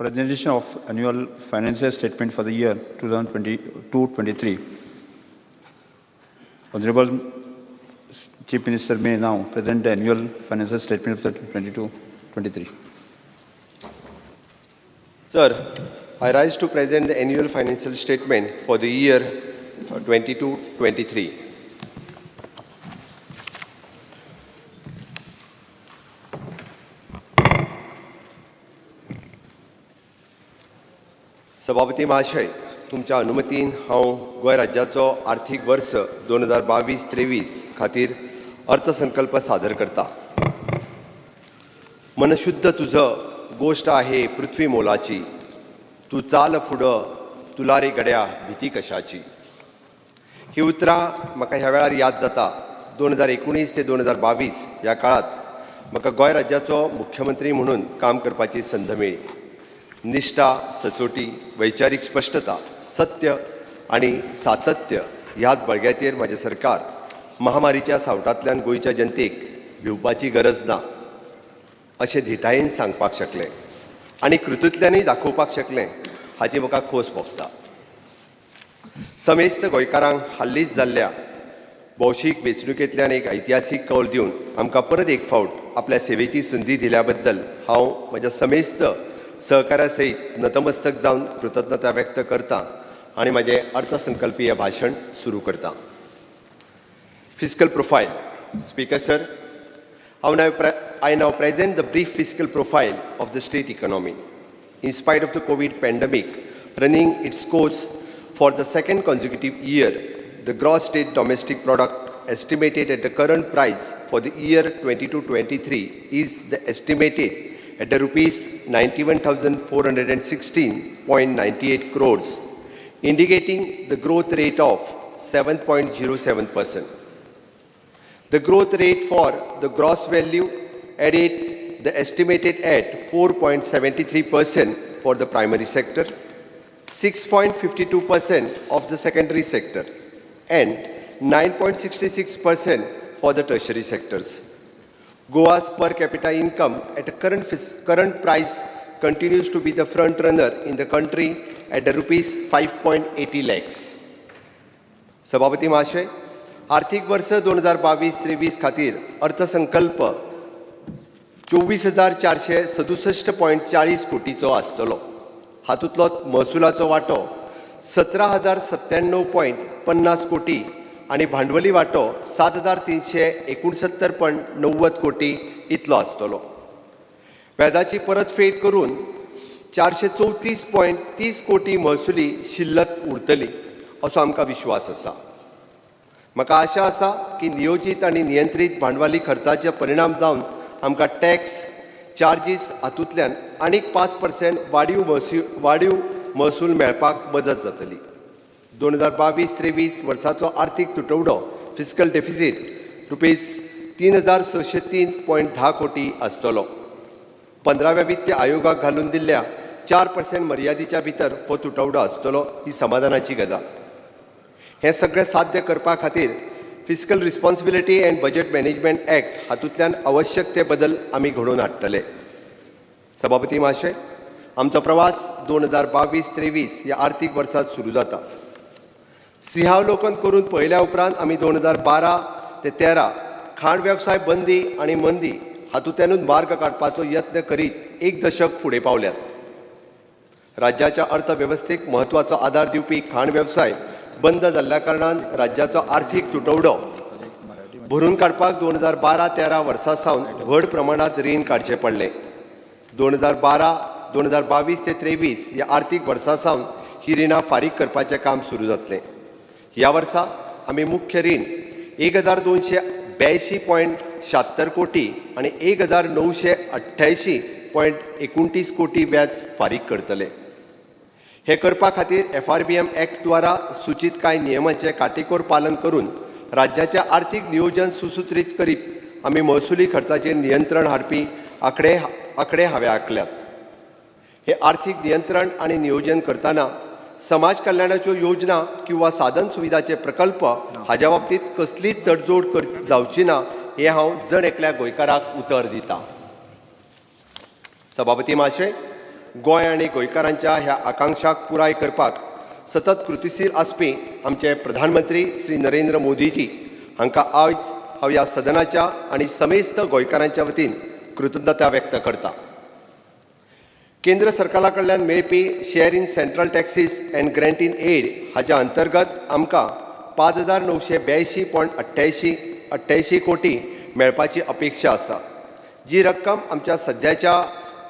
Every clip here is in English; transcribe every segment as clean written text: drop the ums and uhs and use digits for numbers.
Presentation of annual financial statement for the year 2022-23. Honorable Chief Minister may now present the annual financial statement of the 22-23. Sir, I rise to present the annual financial statement for the year 22-23. सभापती महाशय, तुमच्या अनुमतीन हांव गोंय राज्याचो आर्थीक वर्ष 2022-23 खातीर अर्थसंकल्प सादर करता. मनशुद्ध तुझं गोष्ट आहे पृथ्वी मोलाची, तू चाल फुडं तुला रे गड्या भीती कशाची. ही उतरां म्हाका ह्या वेळार याद जाता. 2019 ते 2022 ह्या काळात म्हाका गोंय राज्याचो मुख्यमंत्री म्हणून काम करपाची संद मेळ्ळी. निष्ठा, सचोटी, वैचारीक स्पश्टता, सत्य आणि सातत्य ह्याच बळग्याचेर म्हजें सरकार महामारीच्या सावटांतल्यान गोंयच्या जनतेक भिवपाची गरज ना अशें धिटायेन सांगपाक शकलें आनी कृतींतल्यानूय दाखोवपाक शकलें हाची म्हाका खोस भोगता. समेस्त गोंयकारांक हाल्लींच जाल्ल्या भौशीक वेंचणुकेंतल्यान एक ऐतिहासीक कौल दिवन आमकां परत एक फावट आपल्या सेवेची संदी दिल्या बद्दल हांव म्हज्या समेस्त सहकार्या सयत नतमस्तक जावन कृतज्ञता व्यक्त करता आणि माझे अर्थसंकल्पीय भाषण सुरू करता. Fiscal profile. Speaker sir, I now present the brief fiscal profile of the state economy. In spite of the COVID pandemic running its course for the second consecutive year, the gross state domestic product estimated at the current price for the year 22-23 is the estimated at the rupees 91,416.98 crores, indicating the growth rate of 7.07%. The growth rate for the gross value added the estimated at 4.73% for the primary sector, 6.52% of the secondary sector, and 9.66% for the tertiary sectors. Goa's per capita income at a current price continues to be the front runner in the country at the rupees 5.80 lakhs. सभापती महाशय, आर्थिक वर्ष 2022-23 खातीर अर्थसंकल्प 24,467.40 कोटीचो आसतलो. हातूंतलो महसुलाचो वांटो 17,097.50 कोटी आणि भांडवली वांटो 7,369.90 कोटी इतलो आसतलो. व्याजाची परतफेड करून 434.30 कोटी महसुली शिल्लक उरतली असो आमकां विश्वास आसा. म्हाका आशा आसा की नियोजीत आणि नियंत्रीत भांडवली खर्चाचे परिणाम जावन आमकां टॅक्स चार्जीस हातूंतल्यान आनीक 5% वाडीव महसूल मेळपाक मजत जातली. 2022-23 वर्साचो आर्थीक तुटवडो फिस्कल डेफिसीट रुपीज 3,603.10 कोटी आसतलो. 15व्या वित्त आयोगाक घालून दिल्ल्या 4% मर्यादेच्या भितर हो तुटवडो आसतलो ही समाधानाची गजाल. हें सगळें साध्य करपा खातीर fiscal responsibility and budget management act हातूंतल्यान आवश्यक ते बदल आमी घडोवन हाडटले. सभापती महाशय, आमचो प्रवास 2022-23 ह्या आर्थीक वर्सात सुरू जाता. सिंहावलोकन करून पळयल्या उपरांत आमी 2012 ते 13 खाण वेवसाय बंदी आनी मंदी हातूंतल्यानूच मार्ग काडपाचो यत्न करीत एक दशक फुडें पावल्यात. राज्याच्या अर्थवेवस्थेक म्हत्वाचो आदार दिवपी खाण वेवसाय बंद जाल्ल्या कारणान राज्याचो आर्थीक तुटवडो भरून काडपाक 2012-13 वर्सा सावन व्हड प्रमाणांत रीण काडचें पडलें. 2022-23 ह्या आर्थीक वर्सा सावन ही रिणां फारीक करपाचें काम सुरू जातलें. ह्या वर्सा आमी मुख्य रीण 1,282.76 कोटी आणि 1,988.29 कोटी व्याज फारीक करतले. हे करपा खातीर FRBM ॲक्ट द्वारा सूचित कांय नियमांचें काटेकोर पालन करून राज्याचें आर्थीक नियोजन सुसूत्रीत करीत आमी महसुली खर्चाचेर नियंत्रण हाडपी आंकडे हांवें आंकल्यात. हे आर्थीक नियंत्रण आनी नियोजन करतना समाज कल्याणाच्यो योजना किंवा साधन सुविधाचे प्रकल्प हाच्या बाबतीत कसलीच तडजोड जावची ना हे हांव जण एकल्या गोंयकाराक उतर दिता. सभापती महाशय, गोंय आनी गोंयकारांच्या ह्या आकांक्षाक पुराय करपाक सतत कृतीशील आसपी आमचे प्रधानमंत्री श्री नरेंद्र मोदीजी हांकां आयज हांव ह्या सदनाच्या आनी समेस्त गोंयकारांच्या वतीन कृतज्ञता व्यक्त करता. केंद्र सरकारा कडल्यान मेळपी share in central taxes and grant in aid हाच्या अंतर्गत आमकां 5,982.88 कोटी मेळपाची अपेक्षा आसा, जी रक्कम आमच्या सद्याच्या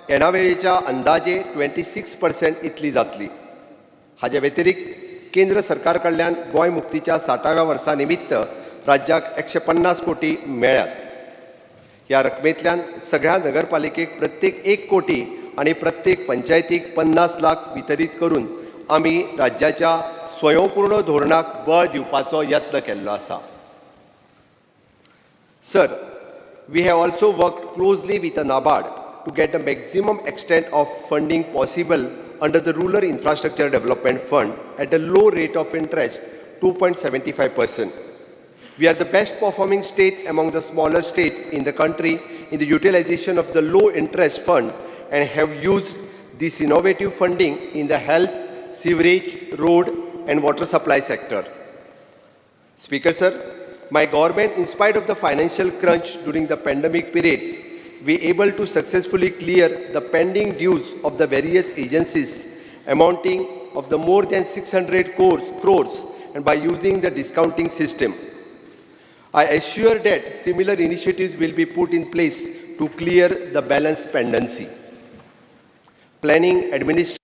येणावेळेच्या अंदाजे 26% इतली जातली. हाचे व्यतिरिक्त केंद्र सरकार कडल्यान गोंय मुक्तीच्या 60व्या वर्सा निमित्त राज्याक 150 कोटी मेळ्ळ्यात. ह्या रकमेंतल्यान सगळ्या नगरपालिकेक प्रत्येक 1 कोटी आनी प्रत्येक पंचायतीक 50 लाख वितरीत करून आमी राज्याच्या स्वयंपूर्ण धोरणाक बळ दिवपाचो यत्न केल्लो आसा. Sir, we have also worked closely with the NABARD to get the maximum extent of funding possible under the Rural Infrastructure Development Fund at a low rate of interest, 2.75%. We are the best performing state among the smaller states in the country in the utilization of the low interest fund and have used this innovative funding in the health, sewerage, road and water supply sector. Speaker sir, my government, in spite of the financial crunch during the pandemic periods, we able to successfully clear the pending dues of the various agencies amounting of the more than 600 crores and by using the discounting system. I assure that similar initiatives will be put in place to clear the balance pendency. Planning administration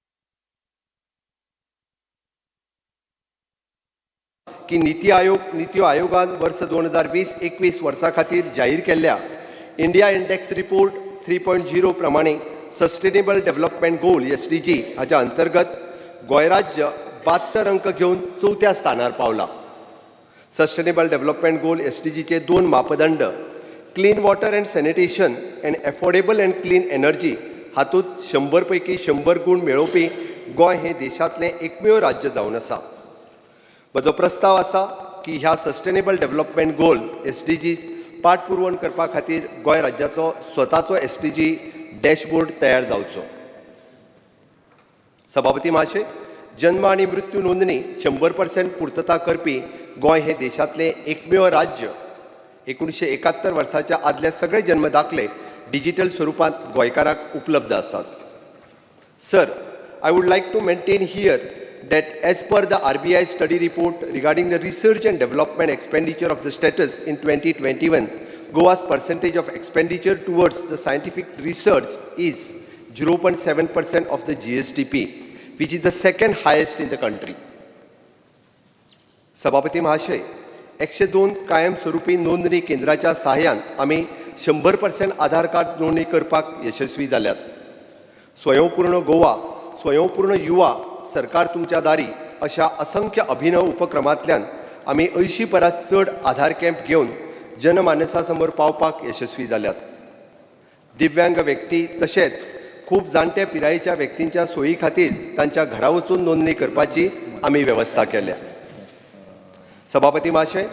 की नीती आयोगान वर्ष 2020-21 वर्सा खातीर जाहीर केल्ल्या India index report 3.0 प्रमाणे sustainable development गोल SDG हाच्या अंतर्गत गोंय राज्य 72 अंक घेवन 4थ्या स्थानार पावला. सस्टेनेबल डेव्हलपमेंट गोल SDGचे 2 मापदंड clean water and sanitation and affordable and clean energy हातूंत 100 पैकी 100 गुण मेळोवपी गोंय हे देशांतलें एकमेव राज्य जावन आसा. म्हजो प्रस्ताव आसा की ह्या सस्टेनेबल डेव्हलपमेंट गोल SDG पाठपुरवण करपा खातीर गोंय राज्याचो स्वताचो SDG डॅशबोर्ड तयार जावचो. सभापती महाशय, जन्म आनी मृत्यू नोंदणी 100% पूर्तता करपी गोंय हे देशांतलें एकमेव राज्य. 1971 वर्साच्या आदले सगळे जन्म दाखले डिजिटल स्वरूपांत गोंयकारांक उपलब्ध आसात. Sir, I would like to maintain here that as per the RBI study report regarding the research and development expenditure of the status in 2021, Goa's percentage of expenditure towards the scientific research is 0.7% of the GSDP, which is the second highest in the country. सभापती महाशय, 102 कायम स्वरूपी नोंदणी केंद्राच्या सहाय्यान आमी 100% आधार card नोंदणी करपाक यशस्वी जाल्यात. स्वयंपूर्ण गोवा, स्वयंपूर्ण युवा, सरकार तुमच्या दारी अशा असंख्य अभिनव उपक्रमांतल्यान आमी 80 परस चड आधार कॅम्प घेवन जनमानसासमोर पावपाक यशस्वी जाल्यात. दिव्यांग व्यक्ती तशेंच खूब जाणटे पिरायेच्या व्यक्तींच्या सोयी खातीर तांच्या घरा वचून नोंदणी करपाची आमी वेवस्था केल्या. सभापती महाशय,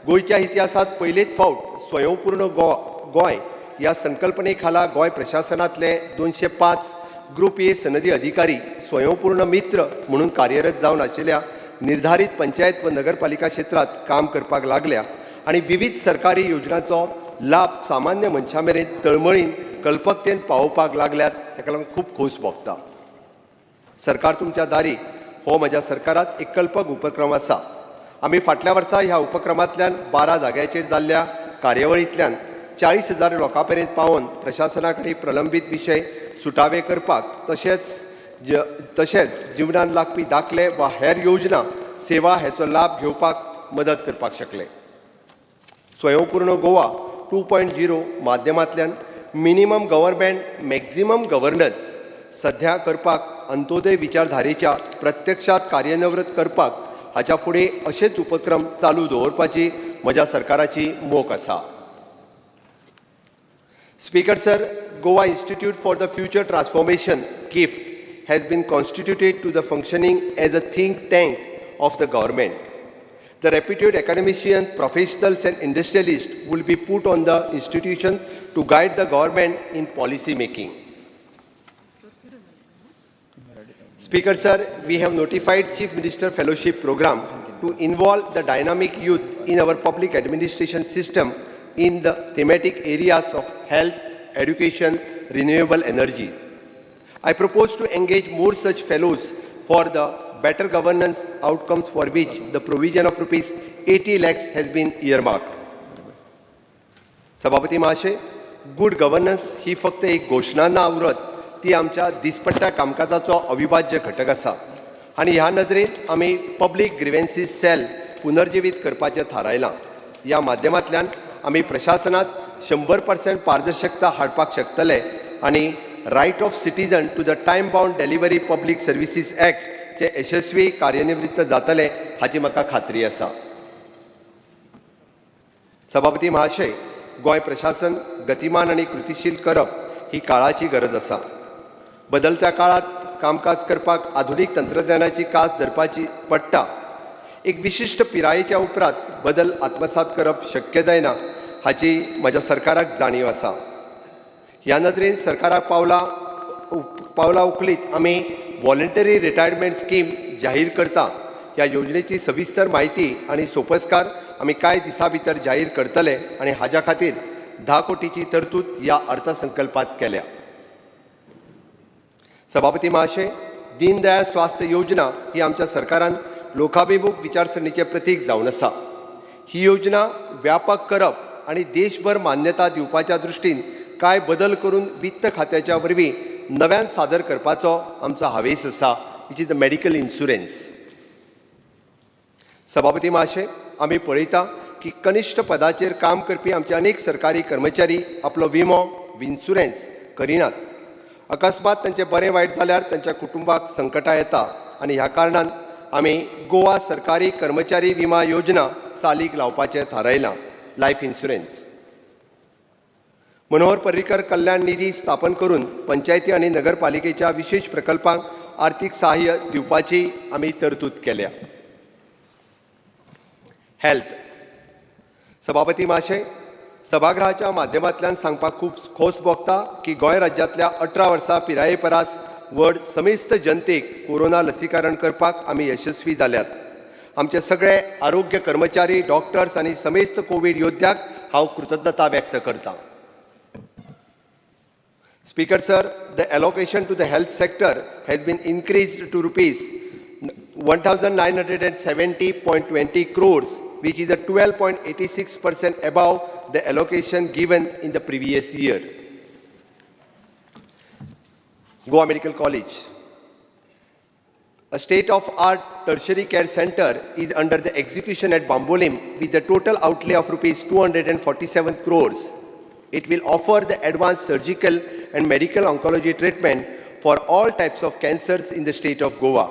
गोंयच्या इतिहासात पयलेच फावट स्वयंपूर्ण गोंय ह्या संकल्पने खाला गोंय प्रशासनातले 205 ग्रुप ए सनदी अधिकारी स्वयंपूर्ण मित्र म्हणून कार्यरत जावन आशिल्ल्या निर्धारित पंचायत व नगरपालिका क्षेत्रात काम करपाक लागल्या आणि विविध सरकारी योजनांचो लाभ सामान्य मनशां मेरेन तळमळीन कल्पकतेन पावोवपाक लागल्यात. हेका लागून खूब खोस भोगता. सरकार तुमच्या दारी हो म्हज्या सरकारात एक कल्पक उपक्रम आसा. आमी फाटल्या वर्सा ह्या उपक्रमांतल्यान 12 जाग्याचेर जाल्ल्या कार्यावळींतल्यान 40,000 लोकां पर्यंत पावोवन प्रशासना कडेन प्रलंबीत विशय सुटावे करपाक तशेंच जिवनांत लागपी दाखले वा हेर योजना सेवा हेचो लाभ घेवपाक मदत करपाक शकले. स्वयंपूर्ण गोवा 2.0 माध्यमांतल्यान मिनिमम गव्हर्नमेंट मॅक्झिमम गव्हर्नन्स सध्या करपाक अंत्योदय विचारधारेच्या प्रत्यक्षात कार्यान्वित करपाक हाच्या फुडें अशेच उपक्रम चालू दवरपाची म्हज्या सरकाराची मोख आसा. Speaker sir, Goa Institute for the Future Transformation (GIFT) has been constituted to the functioning as a think tank of the government. The reputed academicians, professionals and industrialists will be put on the institution to guide the government in policy making. Speaker Sir, we have notified Chief Minister Fellowship Program to involve the dynamic youth in our public administration system in the thematic areas of health, education, renewable energy. I propose to engage more such fellows for the better governance outcomes for which the provision of rupees 80 lakhs has been earmarked. सभापती महाशय, good governance ही फक्त एक घोषणा ना उरत, ती आमच्या दिसपट्ट्या कामकाजाचो अविभाज्य घटक आसा आणि ह्या नदरेन आमी पब्लीक ग्रिव्हन्सीस सेल पुनर्जीवित करपाचें थारायलां. ह्या माध्यमांतल्यान आमी प्रशासनात 100% पारदर्शकता हाडपाक शकतले आणि right of citizen to the time bound delivery public services act चे यशस्वी कार्यान्वित जातले हाची म्हाका खात्री आसा. सभापती महाशय, गोंय प्रशासन गतिमान आणि कृतीशील करप ही काळाची गरज आसा. बदलत्या काळात कामकाज करपाक आधुनिक तंत्रज्ञानाची कास धरपाची पडटा. एक विशिष्ट पिरायेच्या उपरांत बदल आत्मसात करप शक्य जायना हाची म्हज्या सरकाराक जाणीव आसा. ह्या नदरेन सरकाराक पावलां उखलीत आमी व्हॉलंटरी रिटायरमेंट स्कीम जाहीर करता. ह्या योजनेची सविस्तर म्हायती आणि सोपस्कार आमी कांय दिसां भितर जाहीर करतले आणि हाच्या खातीर 10 कोटीची तरतूद ह्या अर्थसंकल्पात केल्या. सभापती महाशय, दीनदयाळ स्वास्थ्य योजना ही आमच्या सरकारान लोकाभिमुख विचारसरणीचें प्रतीक जावन आसा. ही योजना व्यापक करप आणि देशभर मान्यता दिवपाच्या दृश्टीन कांय बदल करून वित्त खात्याच्या वरवीं नव्यान सादर करपाचो आमचो हावेस आसा, which is the medical insurance. सभापती महाशय, आमी पळयता की कनिश्ठ पदाचेर काम करपी आमचे अनेक सरकारी कर्मचारी आपलो विमो इन्शुरन्स करिनात. अकस्मात तांचें बरें वायट जाल्यार तांच्या कुटुंबाक संकटां येता आनी ह्या कारणान आमी गोवा सरकारी कर्मचारी विमा योजना चालीक लावपाचें थारायलां, लायफ इन्शुरन्स. मनोहर पर्रीकर कल्याण निधी स्थापन करून पंचायती आणि नगरपालिकेच्या विशेष प्रकल्पांक आर्थीक सहाय्य दिवपाची आमी तरतूद केल्या. हेल्थ. सभापती महाशय, सभागृहाच्या माध्यमांतल्यान सांगपाक खूब खोस भोगता की गोंय राज्यांतल्या 18 वर्सां पिराये परास व्हड समेस्त जनतेक कोरोना लसीकरण करपाक आमी यशस्वी जाल्यात. आमचे सगळे आरोग्य कर्मचारी, डॉक्टर्स आनी समेस्त कोविड योद्ध्याक हांव कृतज्ञता व्यक्त करतां. Speaker Sir, the allocation to the health sector has been increased to rupees 1,970.20 crores, which is a 12.86% above the allocation given in the previous year. Goa Medical College. A state-of-art tertiary care center is under the execution at Bambolim with a total outlay of rupees 247 crores. It will offer the advanced surgical and medical oncology treatment for all types of cancers in the state of Goa.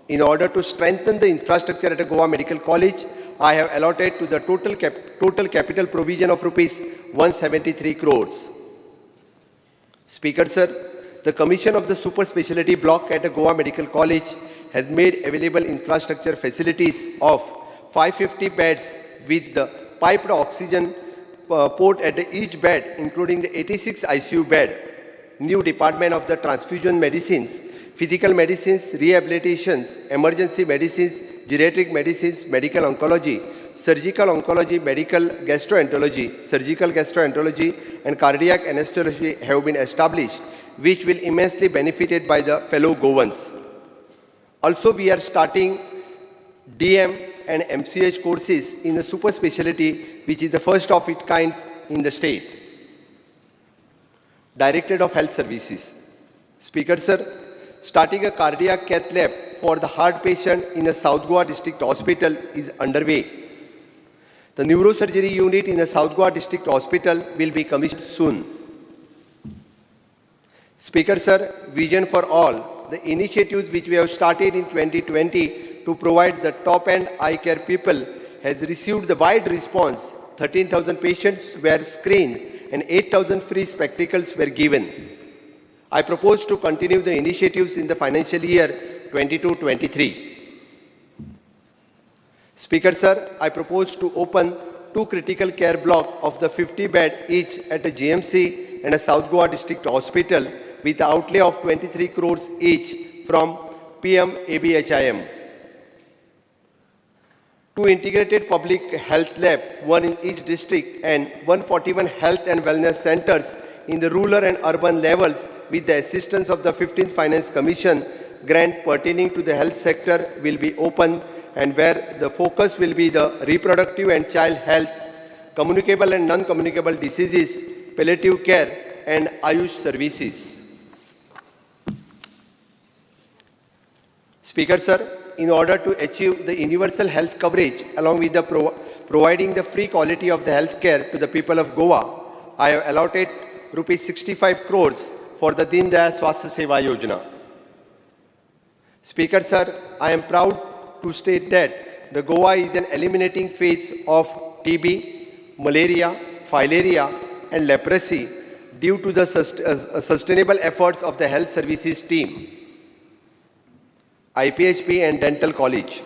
In order to strengthen the infrastructure at Goa Medical College, I have allotted to the total capital provision of rupees 173 crores. Speaker Sir, the commission of the super specialty block at Goa Medical College has made available infrastructure facilities of 550 beds with the piped oxygen port at each bed, including the 86 ICU bed, new department of the transfusion medicines, physical medicines, rehabilitations, emergency medicines, geriatric medicines, medical oncology, surgical oncology, medical gastroenterology, surgical gastroenterology, and cardiac anesthesiology have been established, which will immensely benefited by the fellow Goans. Also, we are starting DM and MCH courses in the super specialty, which is the first of its kind in the state. Directorate of Health Services. Speaker Sir, starting a cardiac cath lab for the heart patient in the South Goa District Hospital is underway. The neurosurgery unit in the South Goa District Hospital will be commissioned soon. Speaker Sir, Vision for All, the initiatives which we have started in 2020 to provide the top-end eye care people has received the wide response. 13,000 patients were screened and 8,000 free spectacles were given. I propose to continue the initiatives in the financial year 22-23. Speaker Sir, I propose to open 2 critical care blocks of the 50-bed each at a GMC and a South Goa District Hospital with an outlay of 23 crores each from PM ABHIM. 2 integrated public health lab, 1 in each district, and 141 health and wellness centers in the rural and urban levels with the assistance of the 15th Finance Commission grant pertaining to the health sector will be open, and where the focus will be the reproductive and child health, communicable and non-communicable diseases, palliative care, and Ayush services. Speaker, sir, in order to achieve the universal health coverage along with the providing the free quality of the health care to the people of Goa, I have allotted rupees 65 crores for the Deen Dayal Swasthya Seva Yojana. Speaker, sir, I am proud to state that the Goa is in eliminating phase of TB, malaria, filaria, and leprosy due to the sustainable efforts of the health services team, IPHP and Dental College.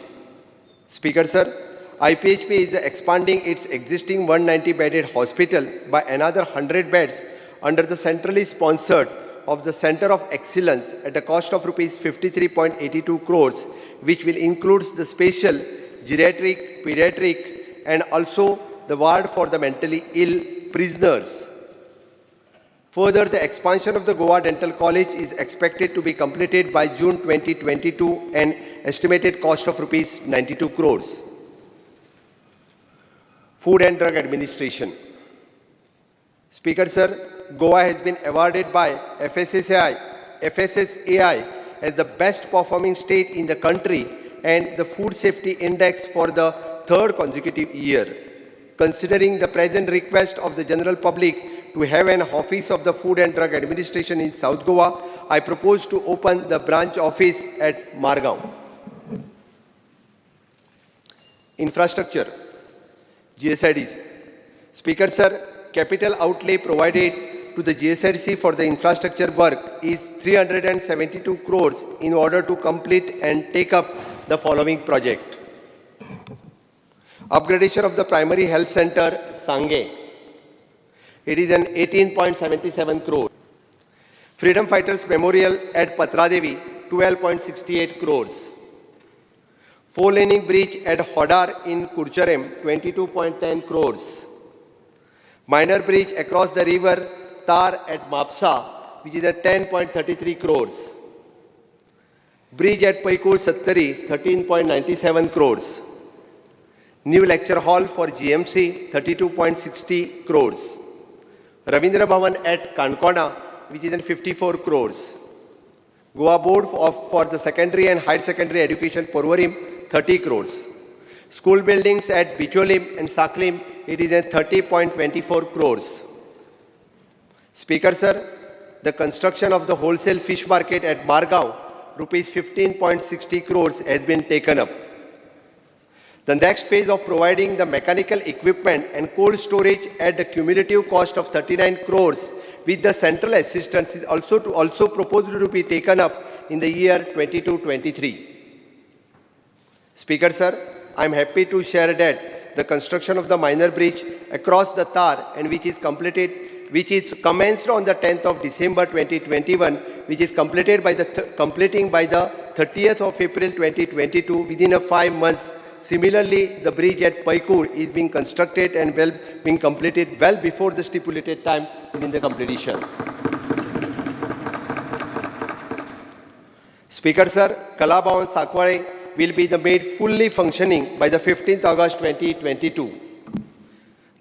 Speaker, sir, IPHP is expanding its existing 190-bedded hospital by another 100 beds under the centrally sponsored of the Center of Excellence at a cost of rupees 53.82 crores, which will include the special geriatric, pediatric, and also the ward for the mentally ill prisoners. Further, the expansion of the Goa Dental College is expected to be completed by June 2022 and estimated cost of rupees 92 crores. Food and Drug Administration. Speaker, sir, Goa has been awarded by FSSAI as the best performing state in the country and the Food Safety Index for the third consecutive year. Considering the present request of the general public to have an office of the Food and Drug Administration in South Goa, I propose to open the branch office at Margao. Infrastructure, GSIDs. Speaker, sir, capital outlay provided to the GSIDC for the infrastructure work is 372 crores in order to complete and take up the following project. Upgradation of the primary health center, Sange. It is an 18.77 crore. Freedom Fighters Memorial at Patradevi, 12.68 crores. 4-laning bridge at Hodar in Kurcharem, 22.10 crores. Minor bridge across the river Tar at Mapsa, which is at 10.33 crores. Bridge at Paikur Sattari, 13.97 crores. New lecture hall for GMC, 32.60 crores. Ravindra Bhavan at Kankona, which is in 54 crores. Goa Board for the Secondary and Higher Secondary Education, Porvorim, 30 crores. School buildings at Bicholim and Saklim, it is at 30.24 crores. Speaker, sir, the construction of the wholesale fish market at Margao, rupees 15.60 crores has been taken up. The next phase of providing the mechanical equipment and cold storage at the cumulative cost of 39 crores with the central assistance is also proposed to be taken up in the year 22-23. Speaker, sir, I am happy to share that the construction of the minor bridge across the Tar and which is commenced on the 10th of December 2021, which is completed by completing by the 30th of April 2022 within 5 months. Similarly, the bridge at Paikur is being constructed and being completed well before the stipulated time within the completion. Speaker, sir, Kalabhavan Sakware will be made fully functioning by the 15th August 2022.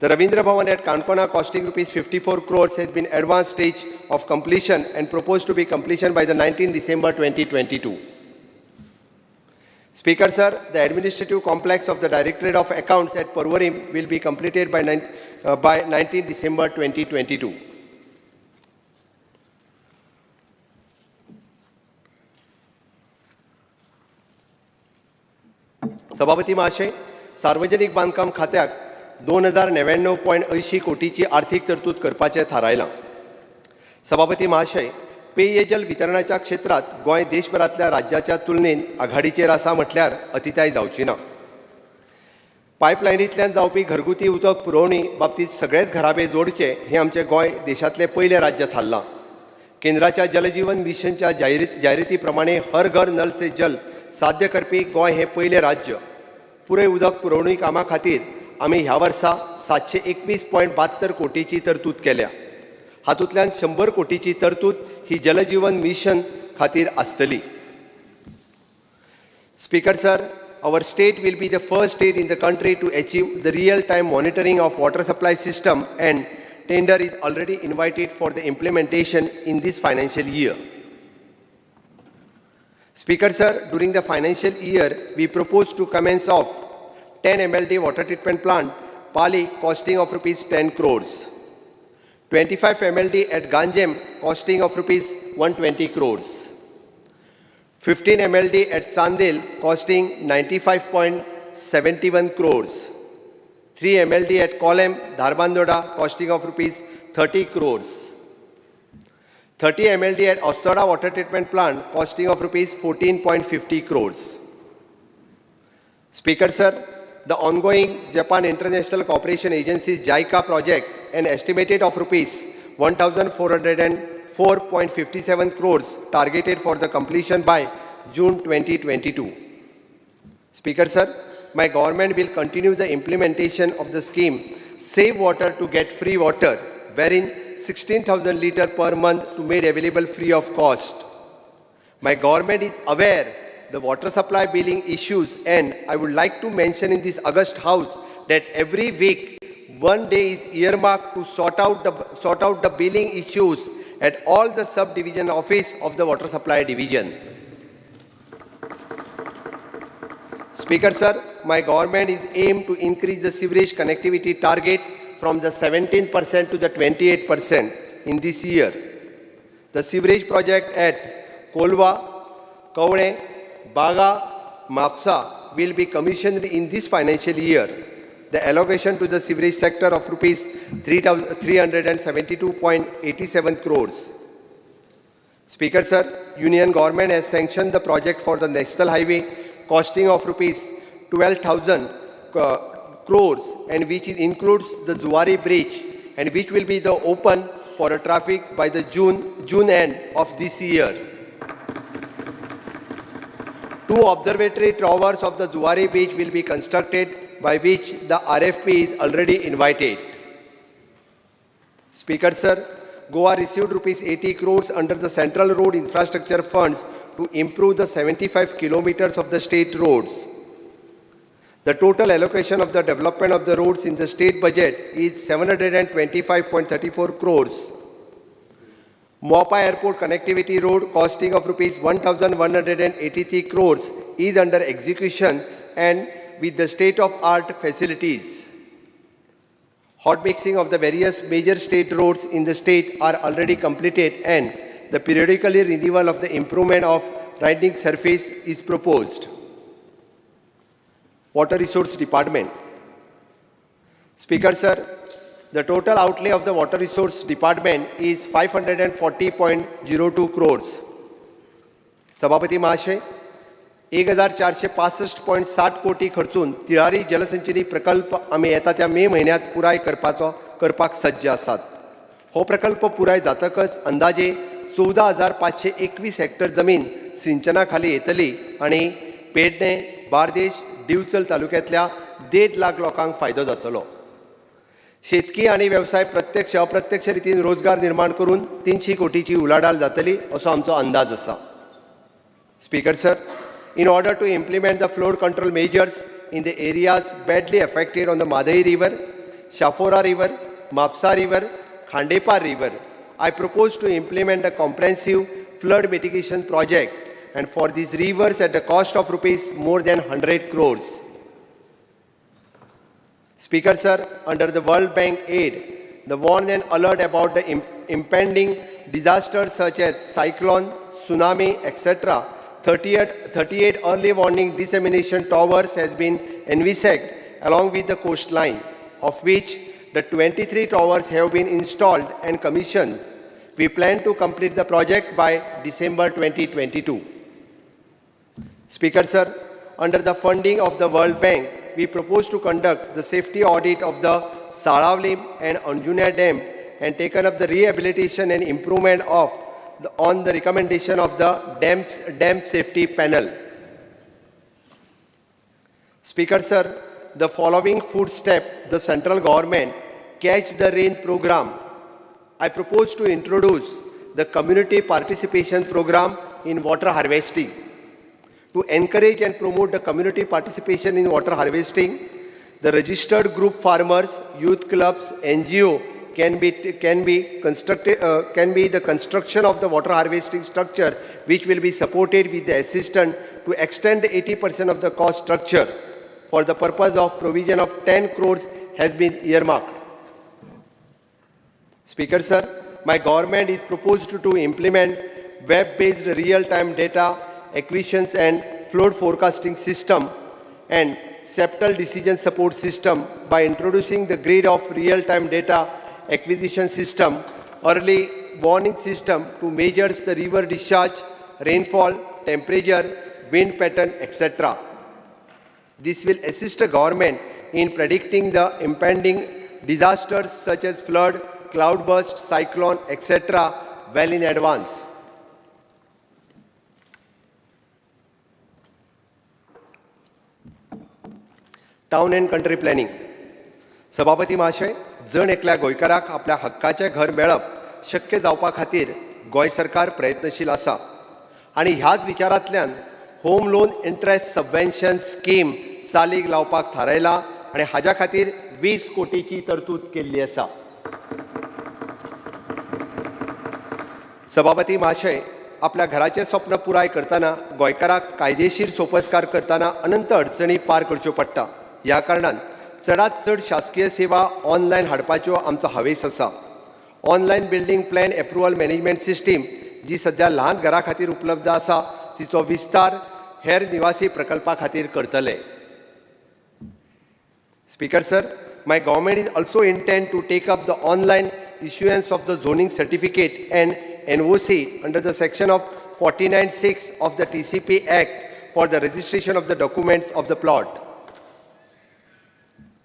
The Ravindra Bhavan at Kankona, costing rupees 54 crores, has been advanced stage of completion and proposed to be completion by the 19th December 2022. Speaker, sir, the administrative complex of the Directorate of Accounts at Porvorim will be completed by 19th December 2022. सभापती महाशय, सार्वजनिक बांधकाम खात्याक 2099.80 कोटीची आर्थिक तरतूद करपाचें थारायलां. सभापती महाशय, पेयजल वितरणाच्या क्षेत्रात गोंय देशभरातल्या राज्याच्या तुलनेन आघाडीचेर आसा म्हटल्यार अतिताय जावची ना. पायपलायनींतल्यान जावपी घरगुती उदक पुरवणी बाबतींत सगळेच घराबे जोडचे हें आमचें गोंय देशांतलें पयलें राज्य थारलां. केंद्राच्या जलजीवन मिशनच्या जायराती प्रमाणे हर घर नल से जल साध्य करपी गोंय हे पयले राज्य. पुरय उदक पुरवणी कामा खातीर आमी ह्या वर्सा 721.72 कोटीची तरतूद केल्या. हातूंतल्यान 100 कोटीची तरतूद ही जलजीवन मिशन खातीर आसतली. Speaker sir, our state will be the first state in the country to achieve the real-time monitoring of water supply system, and tender is already invited for the implementation in this financial year. Speaker sir, during the financial year, we propose to commence off 10 MLD water treatment plant, Pali, costing of rupees 10 crores. 25 MLD at Ganjem, costing of rupees 120 crores. 15 MLD at Sandil, costing 95.71 crores. 3 MLD at Kolem, Dharbandoda, costing of rupees 30 crores. 30 MLD at Ostoda water treatment plant, costing of rupees 14.50 crores. Speaker sir, the ongoing Japan International Cooperation Agency's JICA project, an estimated of rupees 1,404.57 crores targeted for the completion by June 2022. Speaker sir, my government will continue the implementation of the scheme Save Water to Get Free Water, wherein 16,000 litres per month to made available free of cost. My government is aware the water supply billing issues, and I would like to mention in this August House that every week one day is earmarked to sort out the billing issues at all the subdivision office of the water supply division. Speaker sir, my government is aimed to increase the sewerage connectivity target from the 17% to the 28% in this year. The sewerage project at Kolwa, Kaune, Baga, Mapsa will be commissioned in this financial year. The allocation to the sewerage sector of rupees 372.87 crores. Speaker sir, Union government has sanctioned the project for the national highway costing of rupees 12,000 crores, and which includes the Zuari bridge, and which will be open for a traffic by the June end of this year. 2 observatory towers of the Zuari bridge will be constructed, by which the RFP is already invited. Speaker sir, Goa received rupees 80 crores under the Central Road Infrastructure Funds to improve the 75 kilometers of the state roads. The total allocation of the development of the roads in the state budget is 725.34 crores. Mopa Airport Connectivity Road costing of rupees 1,183 crores is under execution and with the state-of-art facilities. Hot mixing of the various major state roads in the state are already completed, and the periodically renewal of the improvement of riding surface is proposed. Water Resource Department. Speaker sir, the total outlay of the Water Resource Department is 540.02 crores. Sabhapati Mahashay, 1,465.60 कोटी खर्चून तिळारी जलसंचयनी प्रकल्प आमी येता त्या मे म्हयन्यात पुराय करपाक सज्ज आसात. हो प्रकल्प पुराय जातकच अंदाजे 14,521 हेक्टर जमीन सिंचना खाली येतली आणि पेडणे, बार्देश, दिवचल तालुक्यांतल्या 1.5 लाख लोकांक फायदो जातलो. शेतकी आणि व्यवसाय प्रत्यक्ष अप्रत्यक्ष रितीन रोजगार निर्माण करून 300 कोटीची उलाढाल जातली असो आमचो अंदाज आसा. Speaker sir, in order to implement the flood control measures in the areas badly affected on the Madai River, Shafora River, Mapsa River, Khandepar River, I propose to implement a comprehensive flood mitigation project, and for these rivers at the cost of rupees more than 100 crores. Speaker sir, under the World Bank aid, the warn and alert about the impending disasters such as cyclone, tsunami, etc., 38 early warning dissemination towers has been envisaged along with the coastline, of which the 23 towers have been installed and commissioned. We plan to complete the project by December 2022. Speaker sir, under the funding of the World Bank, we propose to conduct the safety audit of the Saravlim and Anjunia Dam and taken up the rehabilitation and improvement of on the recommendation of the Dam Safety Panel. Speaker, sir, the following footstep the central government Catch the Rain program. I propose to introduce the community participation program in water harvesting. To encourage and promote the community participation in water harvesting, the registered group farmers, youth clubs, NGO can be the construction of the water harvesting structure, which will be supported with the assistance to extend 80% of the cost structure for the purpose of provision of 10 crores has been earmarked. Speaker, sir, my government is proposed to implement web-based real-time data acquisitions and flood forecasting system and septal decision support system by introducing the grid of real-time data acquisition system, early warning system to measure the river discharge, rainfall, temperature, wind pattern, etc. This will assist the government in predicting the impending disasters such as flood, cloudburst, cyclone, etc. well in advance. Town and country planning. सभापती महाशय, जण एकल्या गोंयकाराक आपल्या हक्काचें घर मेळप शक्य जावपा खातीर गोंय सरकार प्रयत्नशील आसा आनी ह्याच विचारांतल्यान home loan interest subvention scheme चालीक लावपाक थारायला आनी हाज्या खातीर 20 कोटीची तरतूद केल्ली आसा. सभापती महाशय, आपल्या घराचें स्वप्न पुराय करतना गोंयकाराक कायदेशीर सोपस्कार करतना अनंत अडचणी पार करच्यो पडटा. ह्या कारणान चडांत चड शासकीय सेवा ऑनलायन हाडपाच्यो आमचो हावेस आसा. Online building plan approval management system जी सध्या ल्हान घरां खातीर उपलब्ध आसा तिचो विस्तार हेर निवासी प्रकल्पा खातीर करतले. Speaker, sir, my government is also intend to take up the online issuance of the zoning certificate and NOC under the section of 49(6) of the TCP Act for the registration of the documents of the plot.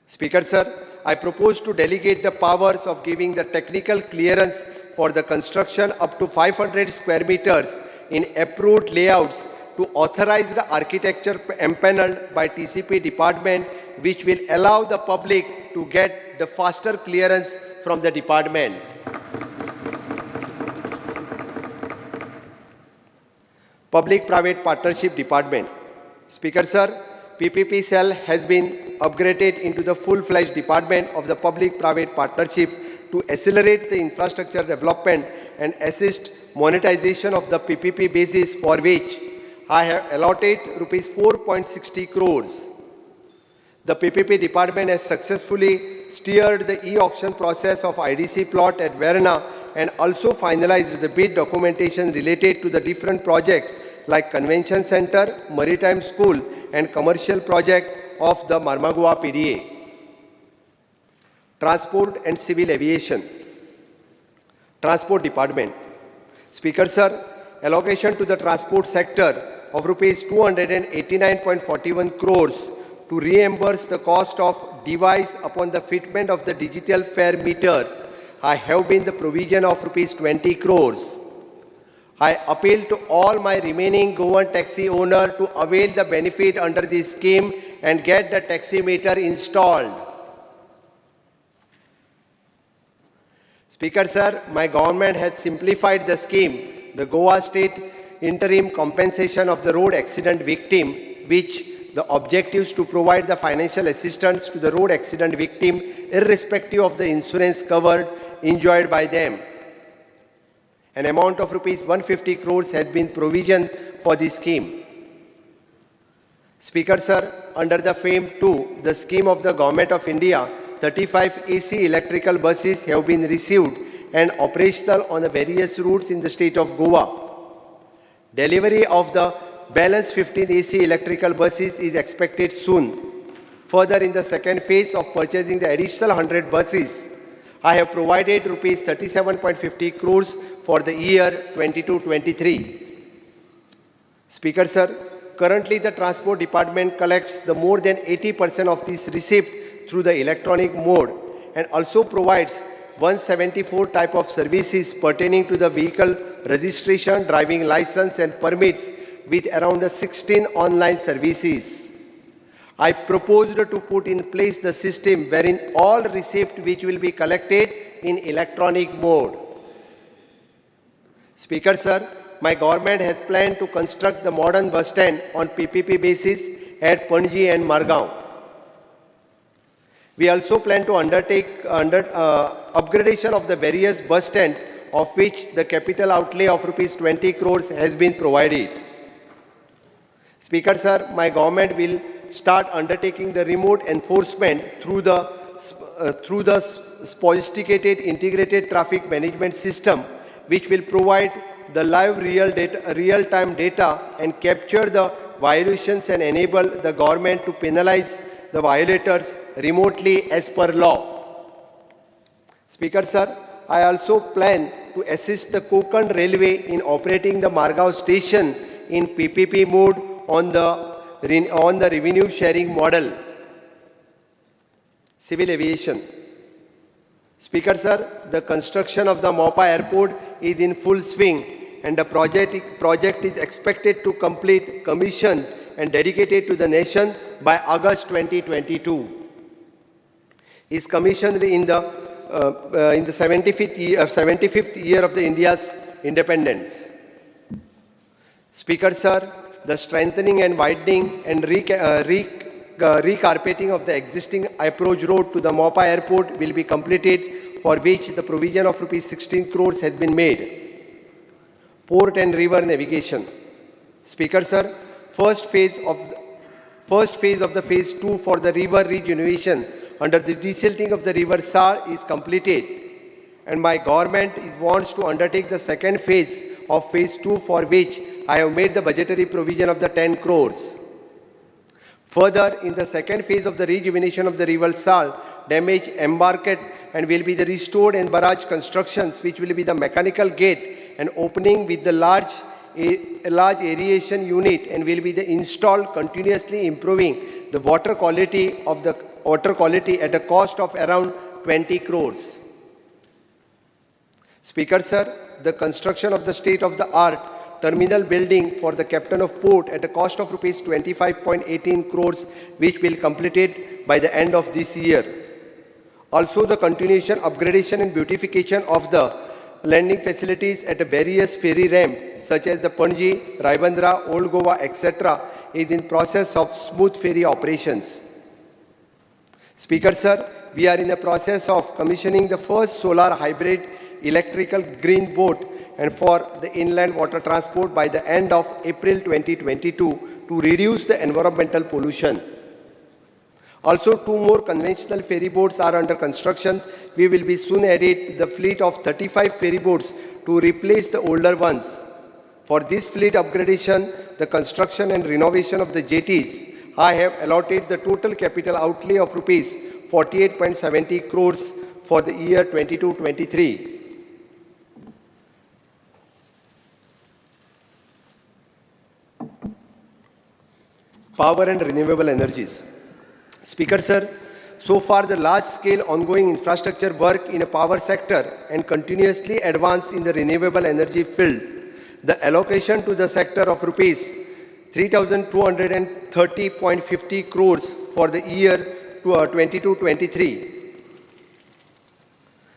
Speaker, sir, I propose to delegate the powers of giving the technical clearance for the construction up to 500 square meters in approved layouts to authorized architecture empaneled by TCP department, which will allow the public to get the faster clearance from the department. Public-Private Partnership Department. Speaker, sir, PPP cell has been upgraded into the full-fledged department of the Public-Private Partnership to accelerate the infrastructure development and assist monetization of the PPP basis, for which I have allotted rupees 4.60 crores. The PPP department has successfully steered the e-auction process of IDC plot at Verna and also finalized the bid documentation related to the different projects like Convention Center, Maritime School and commercial project of the Marmagua PDA. Transport and Civil Aviation. Transport Department. Speaker, sir, allocation to the transport sector of rupees 289.41 crores to reimburse the cost of device upon the fitment of the digital fare meter. I have been the provision of rupees 20 crores. I appeal to all my remaining Goan taxi owner to avail the benefit under this scheme and get the taxi meter installed. Speaker, sir, my government has simplified the scheme, the Goa State Interim Compensation of the Road Accident Victim, which the objective is to provide the financial assistance to the road accident victim irrespective of the insurance covered enjoyed by them. An amount of rupees 150 crores has been provisioned for this scheme. Speaker, sir, under the FAME 2, the scheme of the Government of India, 35 AC electrical buses have been received and operational on the various routes in the state of Goa. Delivery of the balance 15 AC electrical buses is expected soon. Further, in the second phase of purchasing the additional 100 buses, I have provided rupees 37.50 crores for the year 22-23. Speaker, sir, currently the Transport Department collects the more than 80% of this receipt through the electronic mode and also provides 174 type of services pertaining to the vehicle registration, driving license and permits with around 16 online services. I proposed to put in place the system wherein all receipts which will be collected in electronic mode. Speaker sir, my government has planned to construct the modern bus stand on PPP basis at Panchayat and Margao. We also plan to undertake upgradation of the various bus stands, of which the capital outlay of Rs 20 crores has been provided. Speaker sir, my government will start undertaking the remote enforcement through the sophisticated integrated traffic management system, which will provide the live real-time data and capture the violations and enable the government to penalize the violators remotely as per law. Speaker sir, I also plan to assist the Konkan Railway in operating the Margao station in PPP mode on the revenue sharing model. Civil aviation. Speaker sir, the construction of the Mopa airport is in full swing and the project is expected to complete commission and dedicated to the nation by August 2022. Is commissioned in the 75th year of the India's independence. Speaker sir, the strengthening and widening and recarpeting of the existing approach road to the Mopa airport will be completed, for which the provision of Rs 16 crores has been made. Port and river navigation. Speaker sir, first phase of the phase 2 for the river regeneration under the desilting of the river Sar is completed, and my government wants to undertake the second phase of phase 2, for which I have made the budgetary provision of the 10 crores. Further, in the second phase of the rejuvenation of the river Sal, damaged embarked and will be the restored and barrage constructions, which will be the mechanical gate and opening with the large aeration unit, and will be the installed, continuously improving the water quality at a cost of around 20 crores. Speaker sir, the construction of the state-of-the-art terminal building for the captain of port at a cost of Rs 25.18 crores, which will be completed by the end of this year. Also, the continuation, upgradation and beautification of the landing facilities at various ferry ramps, such as the Panji, Raibandra, Old Goa, etc., is in process of smooth ferry operations. Speaker sir, we are in the process of commissioning the first solar hybrid electrical green boat and for the inland water transport by the end of April 2022 to reduce the environmental pollution. Also, 2 more conventional ferry boats are under construction. We will be soon added the fleet of 35 ferry boats to replace the older ones. For this fleet upgradation, the construction and renovation of the jetties, I have allotted the total capital outlay of Rs 48.70 crores for the year 22-23. Power and renewable energies. Speaker sir, so far the large-scale ongoing infrastructure work in a power sector and continuously advance in the renewable energy field, the allocation to the sector of Rs 3,230.50 crores for the year 22-23.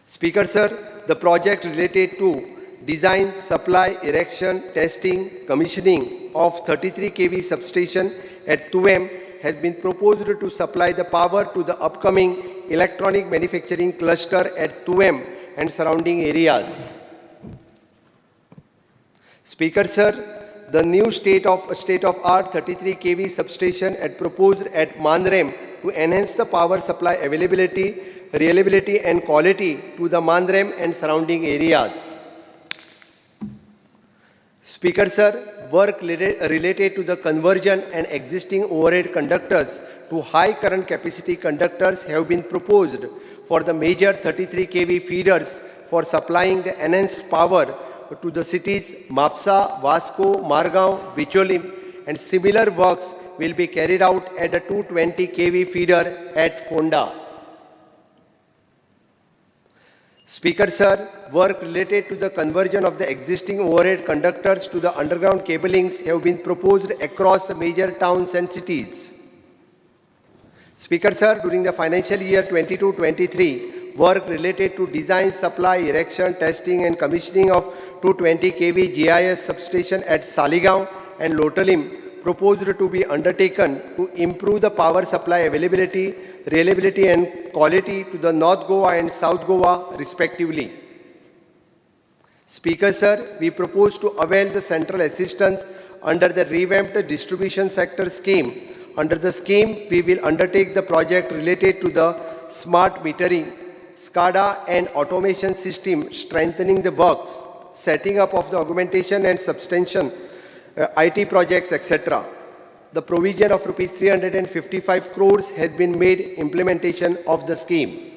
Speaker sir, the project related to design, supply, erection, testing, commissioning of 33 kV substation at 2M has been proposed to supply the power to the upcoming electronic manufacturing cluster at 2M and surrounding areas. Speaker sir, the new state-of-art 33 kV substation proposed at Mandrem to enhance the power supply availability, reliability and quality to the Mandrem and surrounding areas. Speaker sir, work related to the conversion and existing overhead conductors to high current capacity conductors have been proposed for the major 33 kV feeders for supplying the enhanced power to the cities Mapsa, Vasco, Margao, Bicholim, and similar works will be carried out at a 220 kV feeder at Fonda. Speaker Sir, work related to the conversion of the existing overhead conductors to the underground cablings have been proposed across the major towns and cities. Speaker Sir, during the financial year 22-23, work related to design, supply, erection, testing and commissioning of 220 kV GIS substation at Saligaon and Lotalim proposed to be undertaken to improve the power supply availability, reliability and quality to the North Goa and South Goa respectively. Speaker Sir, we propose to avail the central assistance under the revamped distribution sector scheme. Under the scheme, we will undertake the project related to the smart metering, SCADA and automation system, strengthening the works, setting up of the augmentation and substantion, IT projects, etc. The provision of Rs 355 crores has been made implementation of the scheme.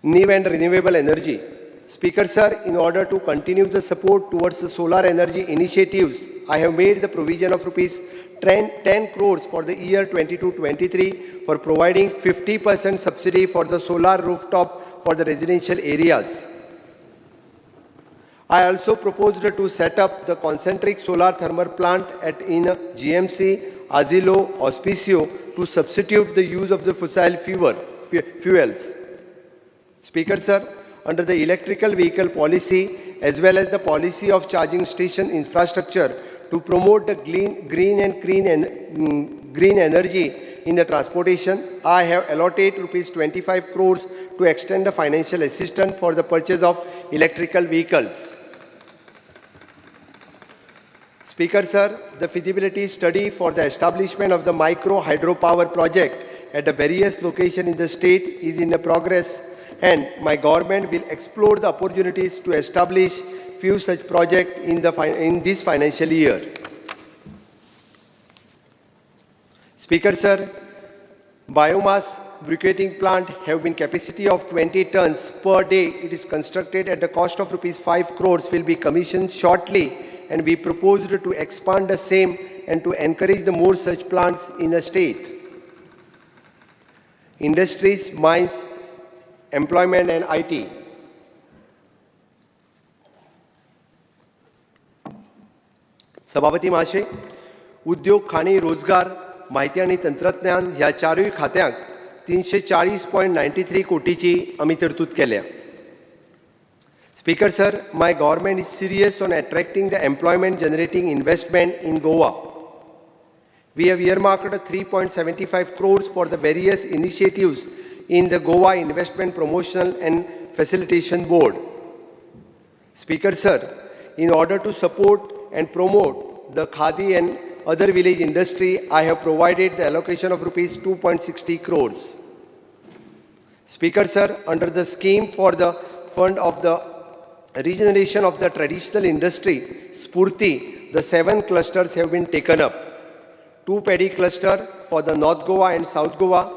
New and renewable energy. Speaker Sir, in order to continue the support towards the solar energy initiatives, I have made the provision of Rs 10 crores for the year 22-23 for providing 50% subsidy for the solar rooftop for the residential areas. I also proposed to set up the concentric solar thermal plant in GMC, Asilo, Auspicio to substitute the use of the fossil fuels. Speaker Sir, under the electrical vehicle policy as well as the policy of charging station infrastructure to promote the green energy in the transportation, I have allotted Rs 25 crores to extend the financial assistance for the purchase of electrical vehicles. Speaker Sir, the feasibility study for the establishment of the micro hydropower project at the various locations in the state is in progress, and my government will explore the opportunities to establish few such projects in this financial year. Speaker Sir, biomass briquetting plant have been capacity of 20 tons per day. It is constructed at the cost of Rs 5 crores, will be commissioned shortly, and we proposed to expand the same and to encourage the more such plants in the state. Industries, mines, employment and IT. सभापती महाशय, उद्योग, खाणी, रोजगार, माहिती आणि तंत्रज्ञान ह्या चारही खात्यांक 340.93 कोटीची आम्ही तरतूद केल्या. Speaker Sir, my government is serious on attracting the employment generating investment in Goa. We have earmarked 3.75 crores for the various initiatives in the Goa Investment Promotional and Facilitation Board. Speaker Sir, in order to support and promote the khadi and other village industry, I have provided the allocation of Rs 2.60 crores. Speaker Sir, under the scheme for the fund of the regeneration of the traditional industry, Spurti, the 7 clusters have been taken up. 2 paddy cluster for the North Goa and South Goa,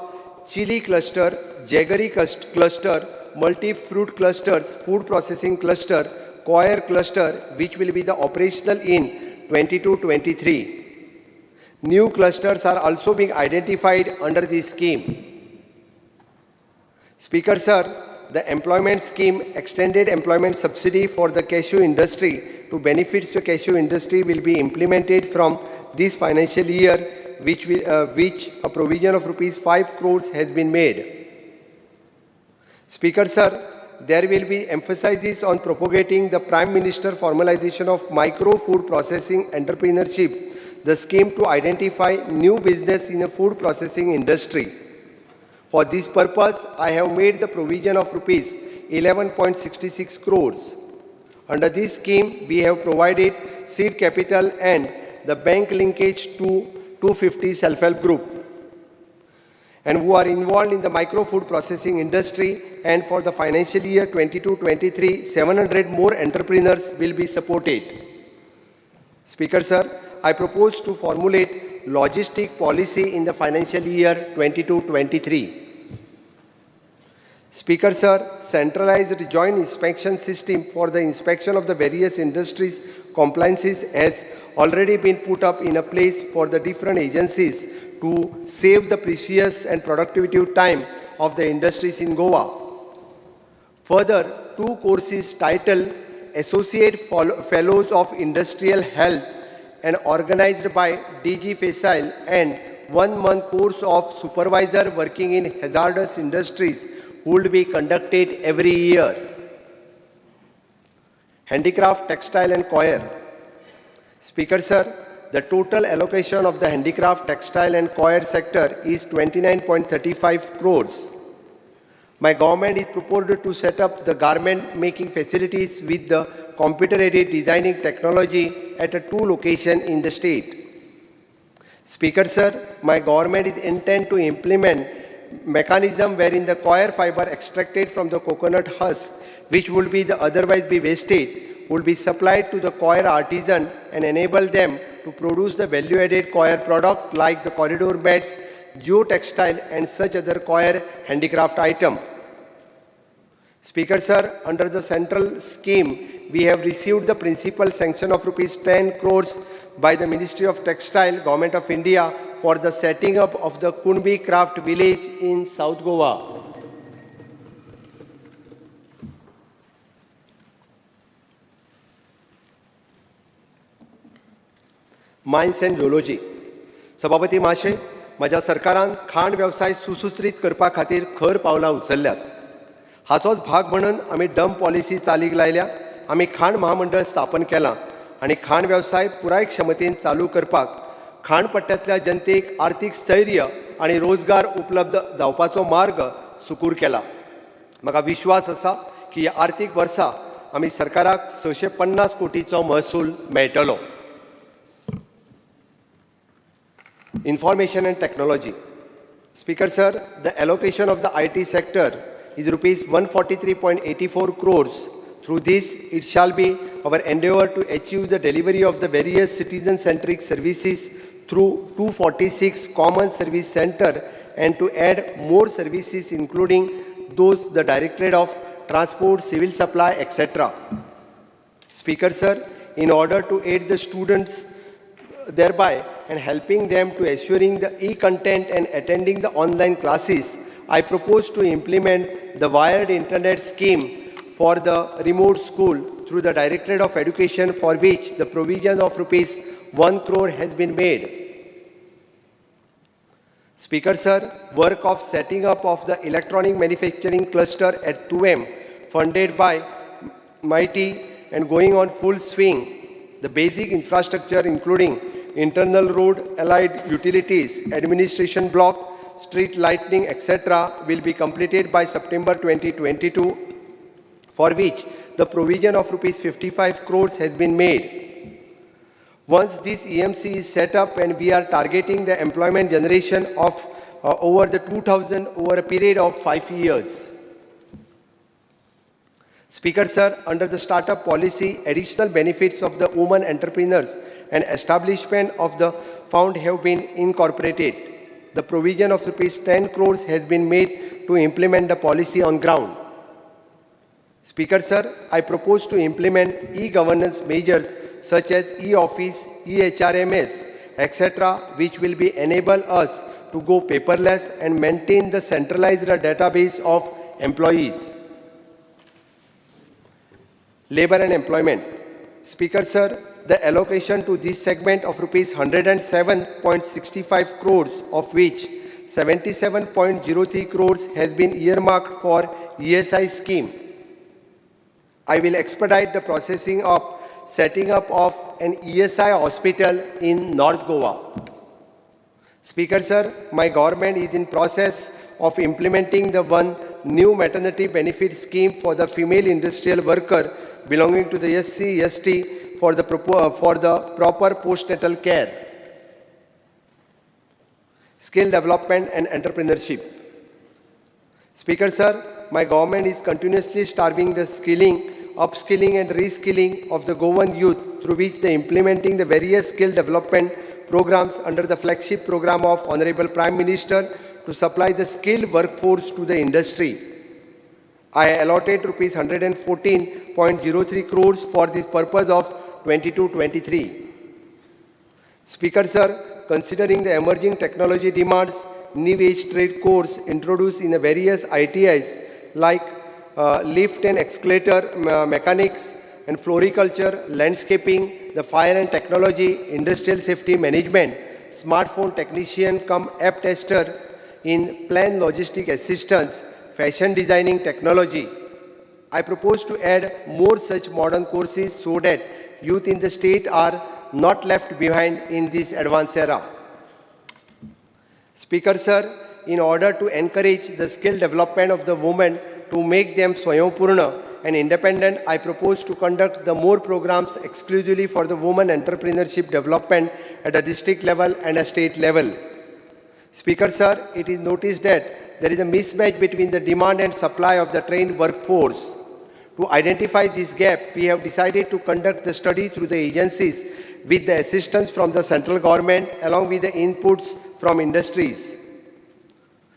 chili cluster, jaggery cluster, multi-fruit cluster, food processing cluster, coir cluster, which will be the operational in 22-23. New clusters are also being identified under this scheme. Speaker Sir, the employment scheme, extended employment subsidy for the cashew industry to benefit the cashew industry will be implemented from this financial year, which a provision of Rs 5 crores has been made. Speaker Sir, there will be emphasis on propagating the Prime Minister formalization of micro food processing entrepreneurship, the scheme to identify new business in the food processing industry. For this purpose, I have made the provision of Rs 11.66 crores. Under this scheme, we have provided seed capital and the bank linkage to 250 self-help group and who are involved in the micro food processing industry, and for the financial year 22-23, 700 more entrepreneurs will be supported. Speaker Sir, I propose to formulate logistic policy in the financial year 22-23. Speaker Sir, centralized joint inspection system for the inspection of the various industries compliances has already been put up in a place for the different agencies to save the precious and productivity time of the industries in Goa. Further, 2 courses titled Associate Fellows of Industrial Health and organized by DG Fiscal and 1-month course of Supervisor working in hazardous industries would be conducted every year. Handicraft, Textile and Coir. Speaker Sir, the total allocation of the handicraft, textile and coir sector is 29.35 crores. My government is proposed to set up the garment making facilities with the computer-aided designing technology at 2 locations in the state. Speaker Sir, my government is intent to implement mechanism wherein the coir fiber extracted from the coconut husk, which would be otherwise be wasted, would be supplied to the coir artisan and enable them to produce the value-added coir product like the corridor mats, geotextile and such other coir handicraft item. Speaker Sir, under the central scheme, we have received the principal sanction of rupees 10 crores by the Ministry of Textile, Government of India for the setting up of the Kunbi Craft Village in South Goa. Mines and Zoology. सभापती महाशय, माझ्या सरकारान खाण व्यवसाय सुसूत्रीत करपा खातीर खर पावलां उचलल्यात. हाचोच भाग म्हणून आमी डंप पॉलिसी चालीक लायल्या. आमी खाण महामंडळ स्थापन केलां आनी खाण व्यवसाय पुराय क्षमतेन चालू करपाक खाण पट्ट्यांतल्या जनतेक आर्थीक स्थैर्य आनी रोजगार उपलब्ध जावपाचो मार्ग सुकूर केला. म्हाका विश्वास आसा की ह्या आर्थीक वर्सा आमी सरकाराक 650 कोटीचो महसूल मेळटलो. Information and Technology. Speaker Sir, the allocation of the IT sector is rupees 143.84 crores. Through this, it shall be our endeavor to achieve the delivery of the various citizen-centric services through 246 common service center and to add more services including those the Directorate of Transport, Civil Supply, etc. Speaker Sir, in order to aid the students thereby and helping them to assuring the e-content and attending the online classes, I propose to implement the wired internet scheme for the remote school through the Directorate of Education, for which the provision of rupees 1 crore has been made. Speaker Sir, work of setting up of the electronic manufacturing cluster at 2M funded by MIT and going on full swing. The basic infrastructure including internal road, allied utilities, administration block, street lighting, etc. will be completed by September 2022, for which the provision of rupees 55 crores has been made. Once this EMC is set up and we are targeting the employment generation of over the 2,000 over a period of 5 years. Speaker Sir, under the startup policy, additional benefits of the women entrepreneurs and establishment of the fund have been incorporated. The provision of rupees 10 crores has been made to implement the policy on ground. Speaker Sir, I propose to implement e-governance measures such as e-office, e-HRMS, etc., which will be enable us to go paperless and maintain the centralized database of employees. Labour and Employment. Speaker Sir, the allocation to this segment of rupees 107.65 crores, of which 77.03 crores has been earmarked for ESI scheme. I will expedite the processing of setting up of an ESI hospital in North Goa. Speaker Sir, my government is in process of implementing the one new maternity benefit scheme for the female industrial worker belonging to the SC/ST for the proper postnatal care. Skill development and entrepreneurship. Speaker Sir, my government is continuously starving the skilling, upskilling and reskilling of the Goan youth, through which they implementing the various skill development programs under the flagship program of Honorable Prime Minister to supply the skilled workforce to the industry. I allotted rupees 114.03 crores for this purpose of 22-23. Speaker Sir, considering the emerging technology demands, new age trade course introduced in the various ITIs like lift and escalator mechanics and floriculture, landscaping, the fire and technology, industrial safety management, smartphone technician cum app tester in plan logistic assistance, fashion designing technology. I propose to add more such modern courses so that youth in the state are not left behind in this advanced era. Speaker Sir, in order to encourage the skill development of the women to make them Swayambhurna and independent, I propose to conduct the more programs exclusively for the women entrepreneurship development at a district level and a state level. Speaker Sir, it is noticed that there is a mismatch between the demand and supply of the trained workforce. To identify this gap, we have decided to conduct the study through the agencies with the assistance from the central government along with the inputs from industries.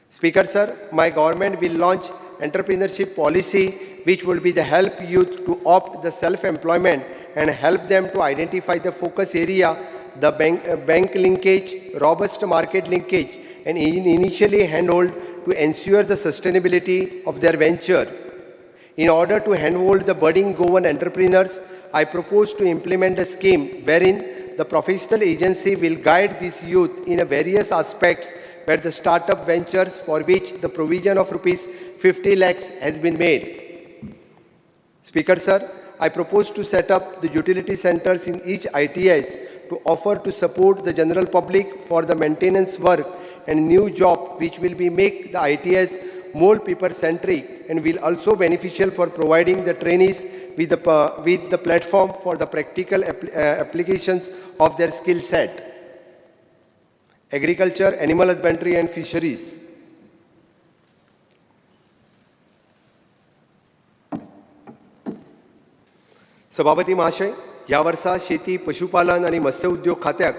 Speaker Sir, my government will launch Entrepreneurship Policy, which will be the help youth to opt the self-employment and help them to identify the focus area, the bank linkage, robust market linkage, and initially handhold to ensure the sustainability of their venture. In order to handhold the budding Goan entrepreneurs, I propose to implement a scheme wherein the professional agency will guide these youth in various aspects where the startup ventures for which the provision of rupees 50 lakhs has been made. Speaker Sir, I propose to set up the utility centers in each ITIs to offer to support the general public for the maintenance work and new job which will be make the ITIs more people-centric and will also beneficial for providing the trainees with the platform for the practical applications of their skill set. Agriculture, animal husbandry and fisheries. सभापती महाशय, या वर्सा शेती, पशुपालन आणि मत्स्य उद्योग खात्याक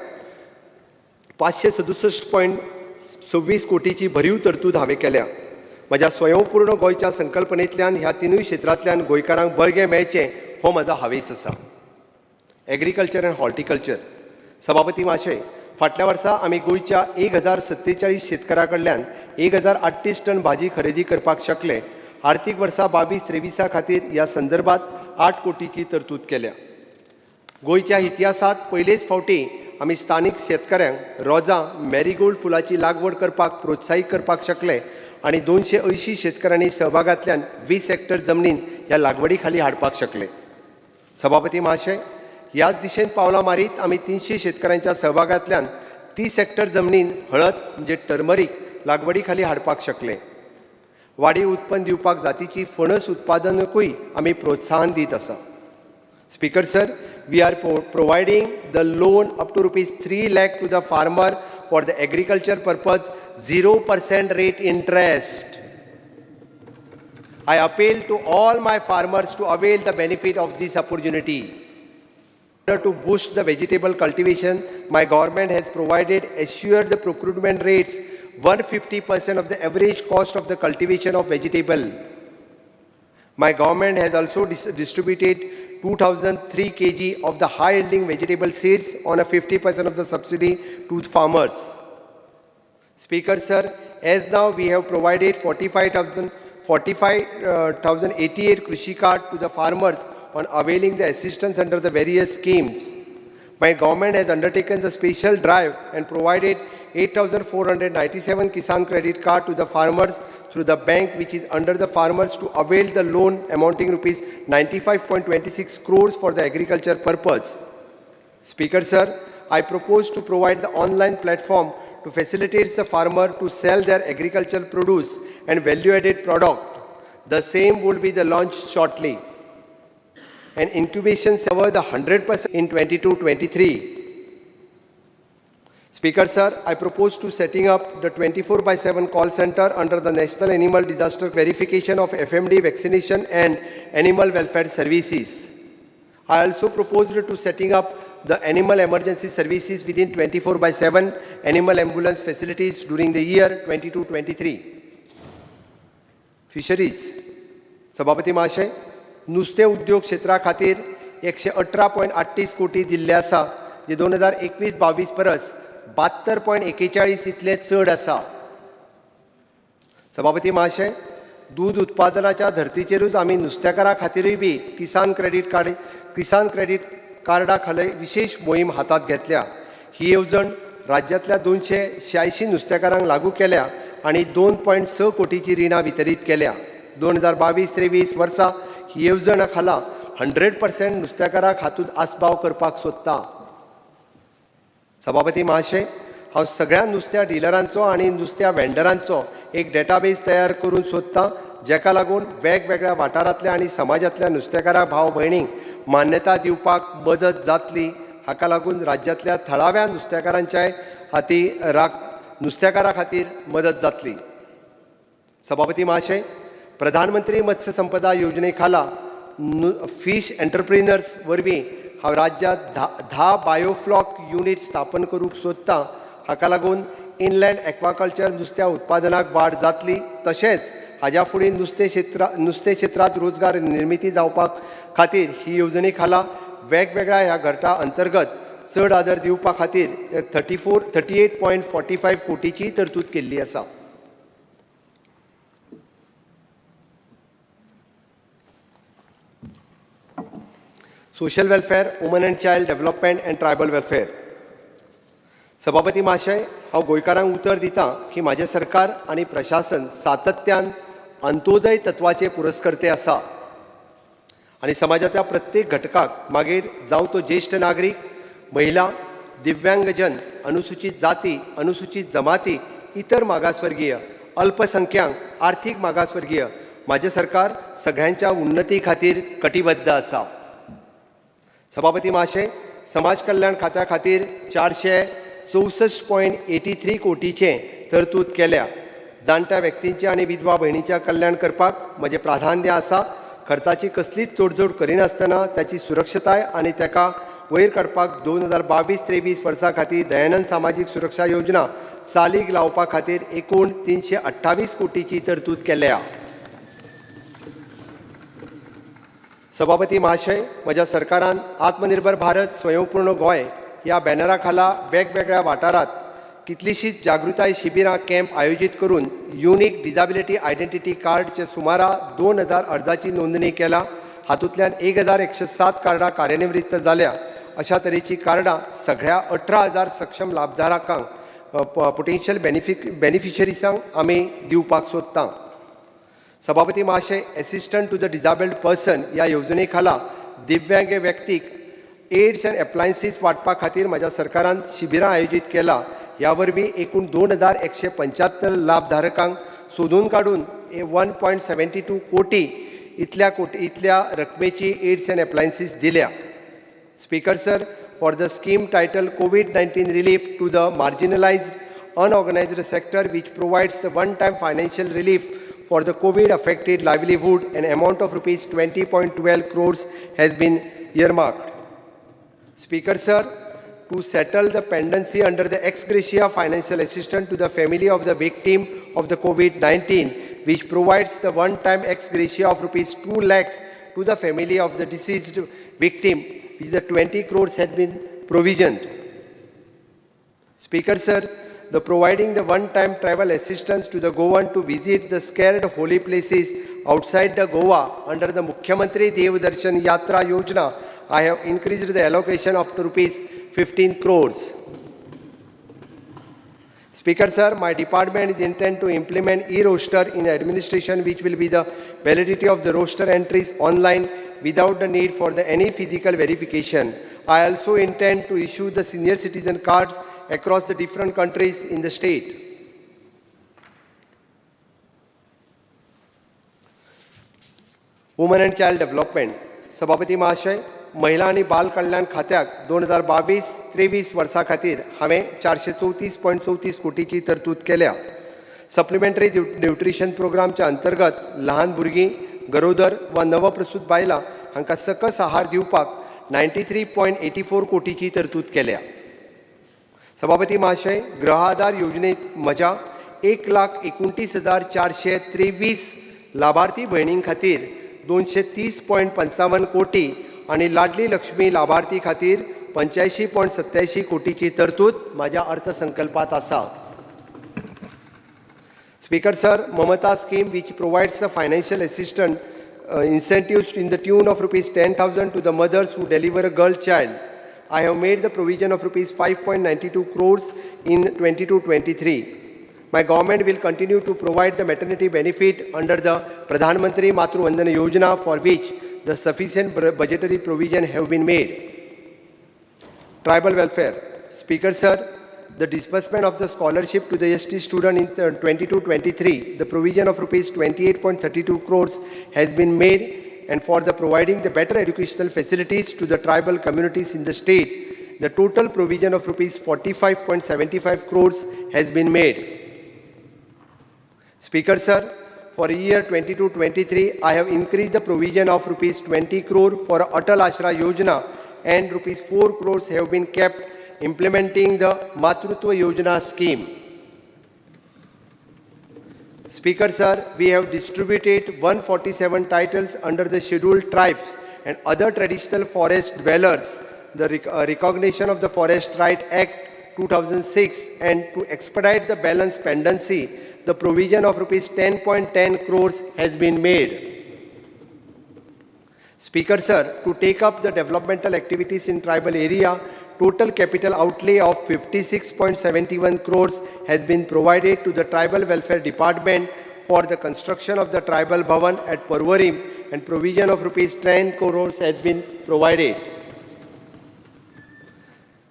567.26 कोटीची भरीव तरतूद हांवें केल्या. म्हज्या स्वयंपूर्ण गोंयच्या संकल्पनेंतल्यान ह्या तिनूय क्षेत्रांतल्यान गोंयकारांक बळगें मेळचें हो म्हजो हावेस आसा. Agriculture and horticulture. सभापती महाशय, फाटल्या वर्सा आमी गोंयच्या 1047 शेतकारां कडल्यान 1038 टन भाजी खरेदी करपाक शकले. आर्थीक वर्सा 22-23 खातीर ह्या संदर्भात 8 कोटीची तरतूद केल्या. गोंयच्या इतिहासांत पयलेच फावटी आमी स्थानीक शेतकऱ्यांक रोजां मॅरीगोल्ड फुलाची लागवड करपाक प्रोत्साहीत करपाक शकले आणि 280 शेतकऱ्यांनी सहभागांतल्यान 20 हेक्टर जमनीन ह्या लागवडी खाली हाडपाक शकले. सभापती महाशय, ह्याच दिशेन पावलां मारीत आमी 300 शेतकऱ्यांच्या सहभागांतल्यान 30 हेक्टर जमनीन हळद म्हणजे टर्मरीक लागवडी खाली हाडपाक शकले. वाडीव उत्पन्न दिवपाक जातीची फणस उत्पादनकूय आमी प्रोत्साहन दीत आसा. Speaker Sir, we are providing the loan up to rupees 3 lakh to the farmer for the agriculture purpose, 0% rate interest. I appeal to all my farmers to avail the benefit of this opportunity. In order to boost the vegetable cultivation, my government has provided assured the procurement rates 150% of the average cost of the cultivation of vegetable. My government has also distributed 2003 kg of the high-yielding vegetable seeds on a 50% of the subsidy to farmers. Speaker Sir, as now we have provided 45,088 Krishi card to the farmers on availing the assistance under the various schemes. My government has undertaken the special drive and provided 8,497 Kisan credit card to the farmers through the bank which is under the farmers to avail the loan amounting rupees 95.26 crores for the agriculture purpose. Speaker Sir, I propose to provide the online platform to facilitate the farmer to sell their agricultural produce and value-added product. The same will be the launch shortly. And incubation cover the 100% in 22-23. Speaker Sir, I propose to setting up the 24/7 call center under the National Animal Disaster Verification of FMD vaccination and animal welfare services. I also proposed to setting up the animal emergency services within 24/7 animal ambulance facilities during the year 22-23. Fisheries. सभापती महाशय, नुस्तें उद्योग क्षेत्रा खातीर 118.38 कोटी दिल्ले आसा, जे 2021-22 परस 72.41 इतले चड आसा. सभापती महाशय, दूध उत्पादनाच्या धर्तीचेरूच आमी नुस्तेकारां खातीरूय बी किसान क्रेडीट कार्डा खाला विशेष मोहीम हातात घेतल्या. ही येवजण राज्यांतल्या 286 नुस्तेकारांक लागू केल्या आनी 2.6 कोटीची रिणां वितरीत केल्या. 2022-23 वर्सा ही येवजण खाला 100% नुस्तेकारांक हातूंत आस्पाव करपाक सोदता. सभापती महाशय, हांव सगळ्या नुस्त्या डिलरांचो आनी नुस्त्या वेंडरांचो एक डेटाबेस तयार करून सोदतां, जेका लागून वेगवेगळ्या वाठारांतल्या आनी समाजांतल्या नुस्तेकारां भाव भयणींक मान्यता दिवपाक मदत जातली. हाका लागून राज्यांतल्या थळाव्या नुस्तेकारां खातीर मदत जातली. सभापती महाशय, प्रधानमंत्री मत्स्य संपदा योजने खाला फिश एंटरप्रिनर्स वरवीं हांव राज्यांत 10 बायोफ्लॉक युनिट स्थापन करूंक सोदतां. हाका लागून इनलँड एक्वाकल्चर नुस्त्या उत्पादनाक वाड जातली. तशेंच हाज्या फुडें नुस्तें क्षेत्रांत रोजगार निर्मिती जावपाक खातीर ही येवजणे खाला वेगवेगळ्या ह्या गटा अंतर्गत चड आदर दिवपा खातीर 38.45 कोटीची तरतूद केल्ली आसा. Social welfare, woman and child development and tribal welfare. सभापती महाशय, हांव गोंयकारांक उतर दितां की म्हाजें सरकार आनी प्रशासन सातत्यान अंत्योदय तत्वाचे पुरस्कर्ते आसा आनी समाजाच्या प्रत्येक घटकाक मागीर जावं तो ज्येश्ठ नागरीक, महिला, दिव्यांगजन, अनुसूचित जाती, अनुसूचित जमाती, इतर मागासवर्गीय, अल्पसंख्यांक, आर्थीक मागासवर्गीय, म्हाजें सरकार सगळ्यांच्या उन्नती खातीर कटिबद्ध आसा. सभापती महाशय, समाज कल्याण खात्या खातीर 464.83 कोटीचे तरतूद केल्या. जाणट्या व्यक्तींचे आनी विधवा भयणींचे कल्याण करपाक म्हजें प्राधान्य आसा. खर्चाची कसलीच तोडजोड करिनासतना त्याची सुरक्षताय आनी ताका वयर काडपाक 2022-23 वर्सा खातीर दयानंद सामाजीक सुरक्षा योजना चालीक लावपा खातीर एकूण 328 कोटीची तरतूद केल्या. सभापती महाशय, म्हज्या सरकारान आत्मनिर्भर भारत स्वयंपूर्ण गोंय ह्या बॅनरा खाला वेगवेगळ्या वाठारांत कितलीशीच जागृताय शिबिरां कॅम्प आयोजीत करून युनिक डिझॅबिलिटी आयडेंटिटी कार्डचे सुमार 2000 अर्जाची नोंदणी केला. हातूंतल्यान 1107 कार्डां कार्यान्वित जाल्या. अशा तरेची कार्डां सगळ्या 18,000 सक्षम लाभधारकांक पोटेन्शियल बेनिफिशरीजांक आमी दिवपाक सोदतां. सभापती महाशय, असिस्टंट टू द डिझेबल्ड पर्सन ह्या येवजणे खाला दिव्यांग व्यक्तीक एड्स अँड एप्लायन्सीस वाटपा खातीर म्हज्या सरकारान शिबिरां आयोजीत केला. ह्या वरवीं एकूण 2175 लाभधारकांक सोदून काडून 1.72 कोटी इतल्या रकमेची एड्स अँड एप्लायन्सीस दिल्या. Speaker sir, for the scheme title COVID-19 relief to the marginalised unorganized sector which provides the one-time financial relief for the COVID-affected livelihood, an amount of rupees 20.12 crores has been earmarked. Speaker sir, to settle the pendency under the ex gratia financial assistance to the family of the victim of the COVID-19, which provides the one-time ex gratia of rupees 2 lakhs to the family of the deceased victim, which the 20 crores had been provisioned. Speaker sir, the providing the one-time travel assistance to the Goan to visit the scared holy places outside the Goa under the Mukhyamantri Dev Darshan Yatra Yojana, I have increased the allocation of rupees 15 crores. Speaker sir, my department is intent to implement e-roster in administration, which will be the validity of the roster entries online without the need for any physical verification. I also intend to issue the senior citizen cards across the different countries in the state. Women and Child Development. सभापती महाशय, महिला आणि बाल कल्याण खात्याक 2022-23 वर्सा खातीर हांवें 434.34 कोटीची तरतूद केल्या. सप्लिमेंटरी न्यूट्रिशन प्रोग्रामच्या अंतर्गत ल्हान भुरगीं, गरोदर वा नवप्रसूत बायलां हांकां सकस आहार दिवपाक 93.84 कोटीची तरतूद केल्या. सभापती महाशय, गृह आधार योजनेत म्हज्या 1,29,423 लाभार्थी भयणीं खातीर 230.55 कोटी आणि लाडली लक्ष्मी लाभार्थी खातीर 85.87 कोटीची तरतूद म्हाज्या अर्थसंकल्पात आसा. Speaker Sir, Mamata scheme, which provides the financial assistance incentives in the tune of rupees 10,000 to the mothers who deliver a girl child. I have made the provision of rupees 5.92 crores in 22-23. My government will continue to provide the maternity benefit under the Pradhan Mantri Matru Vandana Yojana, for which the sufficient budgetary provision have been made. Tribal welfare. Speaker Sir, the disbursement of the scholarship to the ST student in 22-23, the provision of rupees 28.32 crores has been made, and for the providing the better educational facilities to the tribal communities in the state, the total provision of rupees 45.75 crores has been made. Speaker Sir, for year 22-23, I have increased the provision of rupees 20 crore for Atal Ashra Yojana, and rupees 4 crores have been kept implementing the Matrutva Yojana scheme. Speaker Sir, we have distributed 147 titles under the Scheduled Tribes and other traditional forest dwellers, the recognition of the Forest Right Act 2006, and to expedite the balance pendency, the provision of rupees 10.10 crores has been made. Speaker Sir, to take up the developmental activities in tribal area, total capital outlay of 56.71 crores has been provided to the Tribal Welfare Department for the construction of the Tribal Bhavan at Parvarim, and provision of rupees 10 crores has been provided.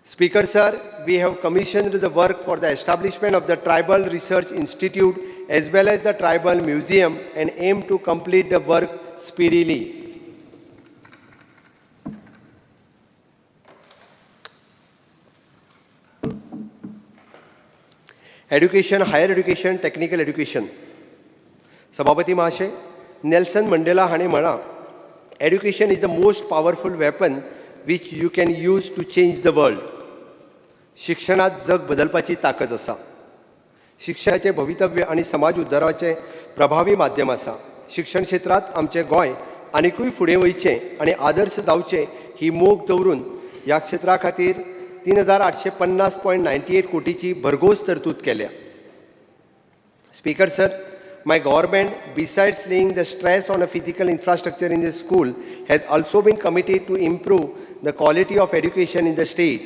Speaker Sir, we have commissioned the work for the establishment of the Tribal Research Institute as well as the Tribal Museum, and aim to complete the work speedily. Education, higher education, technical education. Sabhapati Mahashay, Nelson Mandela hane म्हणा, education is the most powerful weapon which you can use to change the world. शिक्षणात जग बदलपाची ताकद असा. शिक्षणाचे भवितव्य आणि समाज उद्धाराचे प्रभावी माध्यम असा. शिक्षण क्षेत्रात आमचे गोय आनिकूय फुडें वयचे आणि आदर्श जावचे ही मोख दवरून या क्षेत्रा खातीर 3,850.98 कोटीची भरघोस तरतूद केल्या. Speaker Sir, my government, besides laying the stress on a physical infrastructure in the school, has also been committed to improve the quality of education in the state.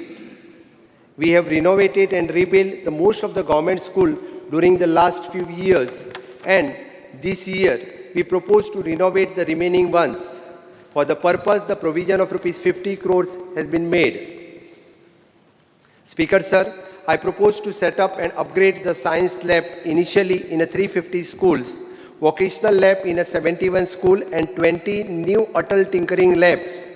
We have renovated and rebuilt the most of the government school during the last few years, and this year we propose to renovate the remaining ones. For the purpose, the provision of rupees 50 crores has been made. Speaker Sir, I propose to set up and upgrade the science lab initially in a 350 schools, vocational lab in a 71 school, and 20 new Atal tinkering labs.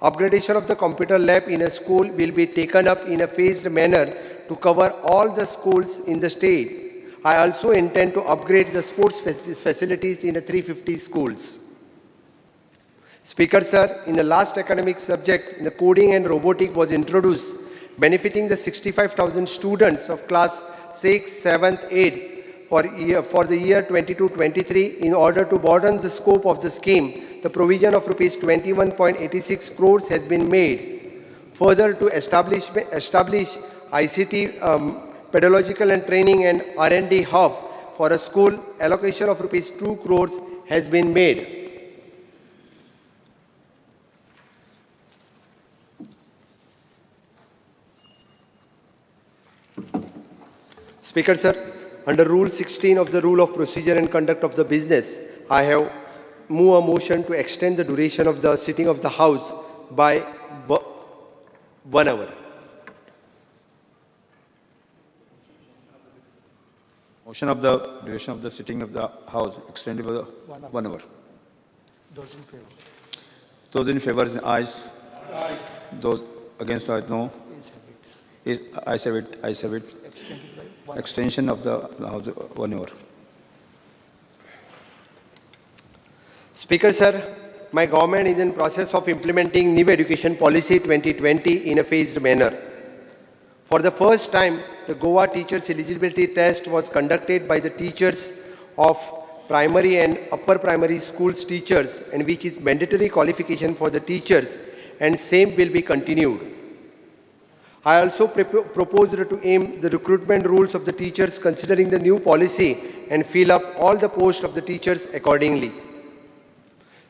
Upgradation of the computer lab in a school will be taken up in a phased manner to cover all the schools in the state. I also intend to upgrade the sports facilities in a 350 schools. Speaker Sir, in the last academic subject, the coding and robotics was introduced, benefiting the 65,000 students of class 6, 7th, 8th for the year 22-23. In order to broaden the scope of the scheme, the provision of rupees 21.86 crores has been made. Further, to establish ICT pedagogical and training and R&D hub for a school, allocation of rupees 2 crores has been made. Speaker Sir, under Rule 16 of the Rule of Procedure and Conduct of the Business, I have moved a motion to extend the duration of the sitting of the House by 1 hour. Motion of the duration of the sitting of the House extended by 1 hour. Those in favor? Those in favor, ayes. Aye. Those against, no. Ayes have it. Ayes have it. Extension of the House 1 hour. Speaker Sir, my government is in process of implementing new education policy 2020 in a phased manner. For the first time, the Goa teachers eligibility test was conducted by the teachers of primary and upper primary schools teachers, and which is mandatory qualification for the teachers, and same will be continued. I also proposed to aim the recruitment rules of the teachers considering the new policy and fill up all the posts of the teachers accordingly.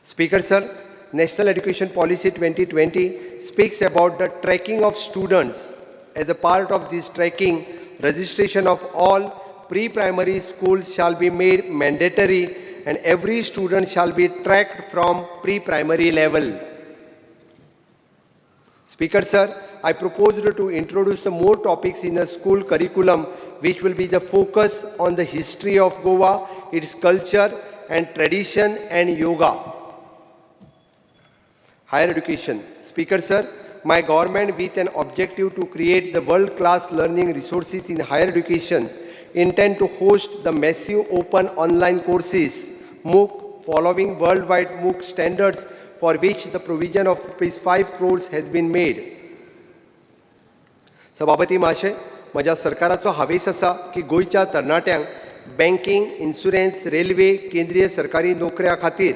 Speaker, sir, National Education Policy 2020 speaks about the tracking of students. As a part of this tracking, registration of all pre-primary schools shall be made mandatory and every student shall be tracked from pre-primary level. Speaker, sir, I proposed to introduce the more topics in the school curriculum which will be the focus on the history of Goa, its culture and tradition and yoga. Higher education. Speaker, sir, my government with an objective to create the world-class learning resources in higher education intend to host the massive open online courses, MOOC, following worldwide MOOC standards for which the provision of ₹5 crores has been made. सभापती महाशय, म्हज्या सरकाराचो हावेस आसा की गोंयच्या तरणाट्यांक banking, insurance, railway, केंद्रीय सरकारी नोकऱ्या खातीर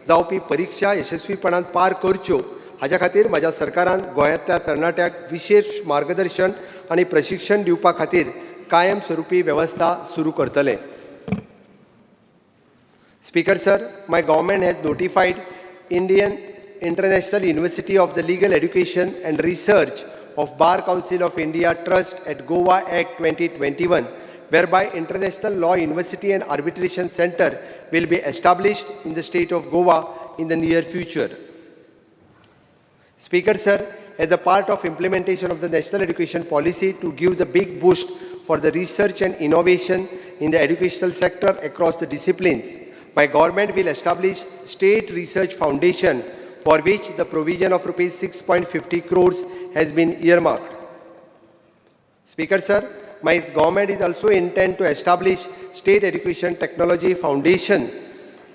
जावपी परीक्षा यशस्वीपणान पार करच्यो हाच्या खातीर म्हज्या सरकारान गोंयांतल्या तरणाट्यांक विशेष मार्गदर्शन आनी प्रशिक्षण दिवपा खातीर कायमस्वरुपी वेवस्था सुरू करतले. Speaker, sir, my government has notified Indian International University of the Legal Education and Research of Bar Council of India Trust at Goa Act 2021, whereby International Law University and Arbitration Center will be established in the state of Goa in the near future. Speaker, sir, as a part of implementation of the National Education Policy to give the big boost for the research and innovation in the educational sector across the disciplines, my government will establish State Research Foundation for which the provision of rupees 6.50 crores has been earmarked. Speaker, sir, my government is also intent to establish State Education Technology Foundation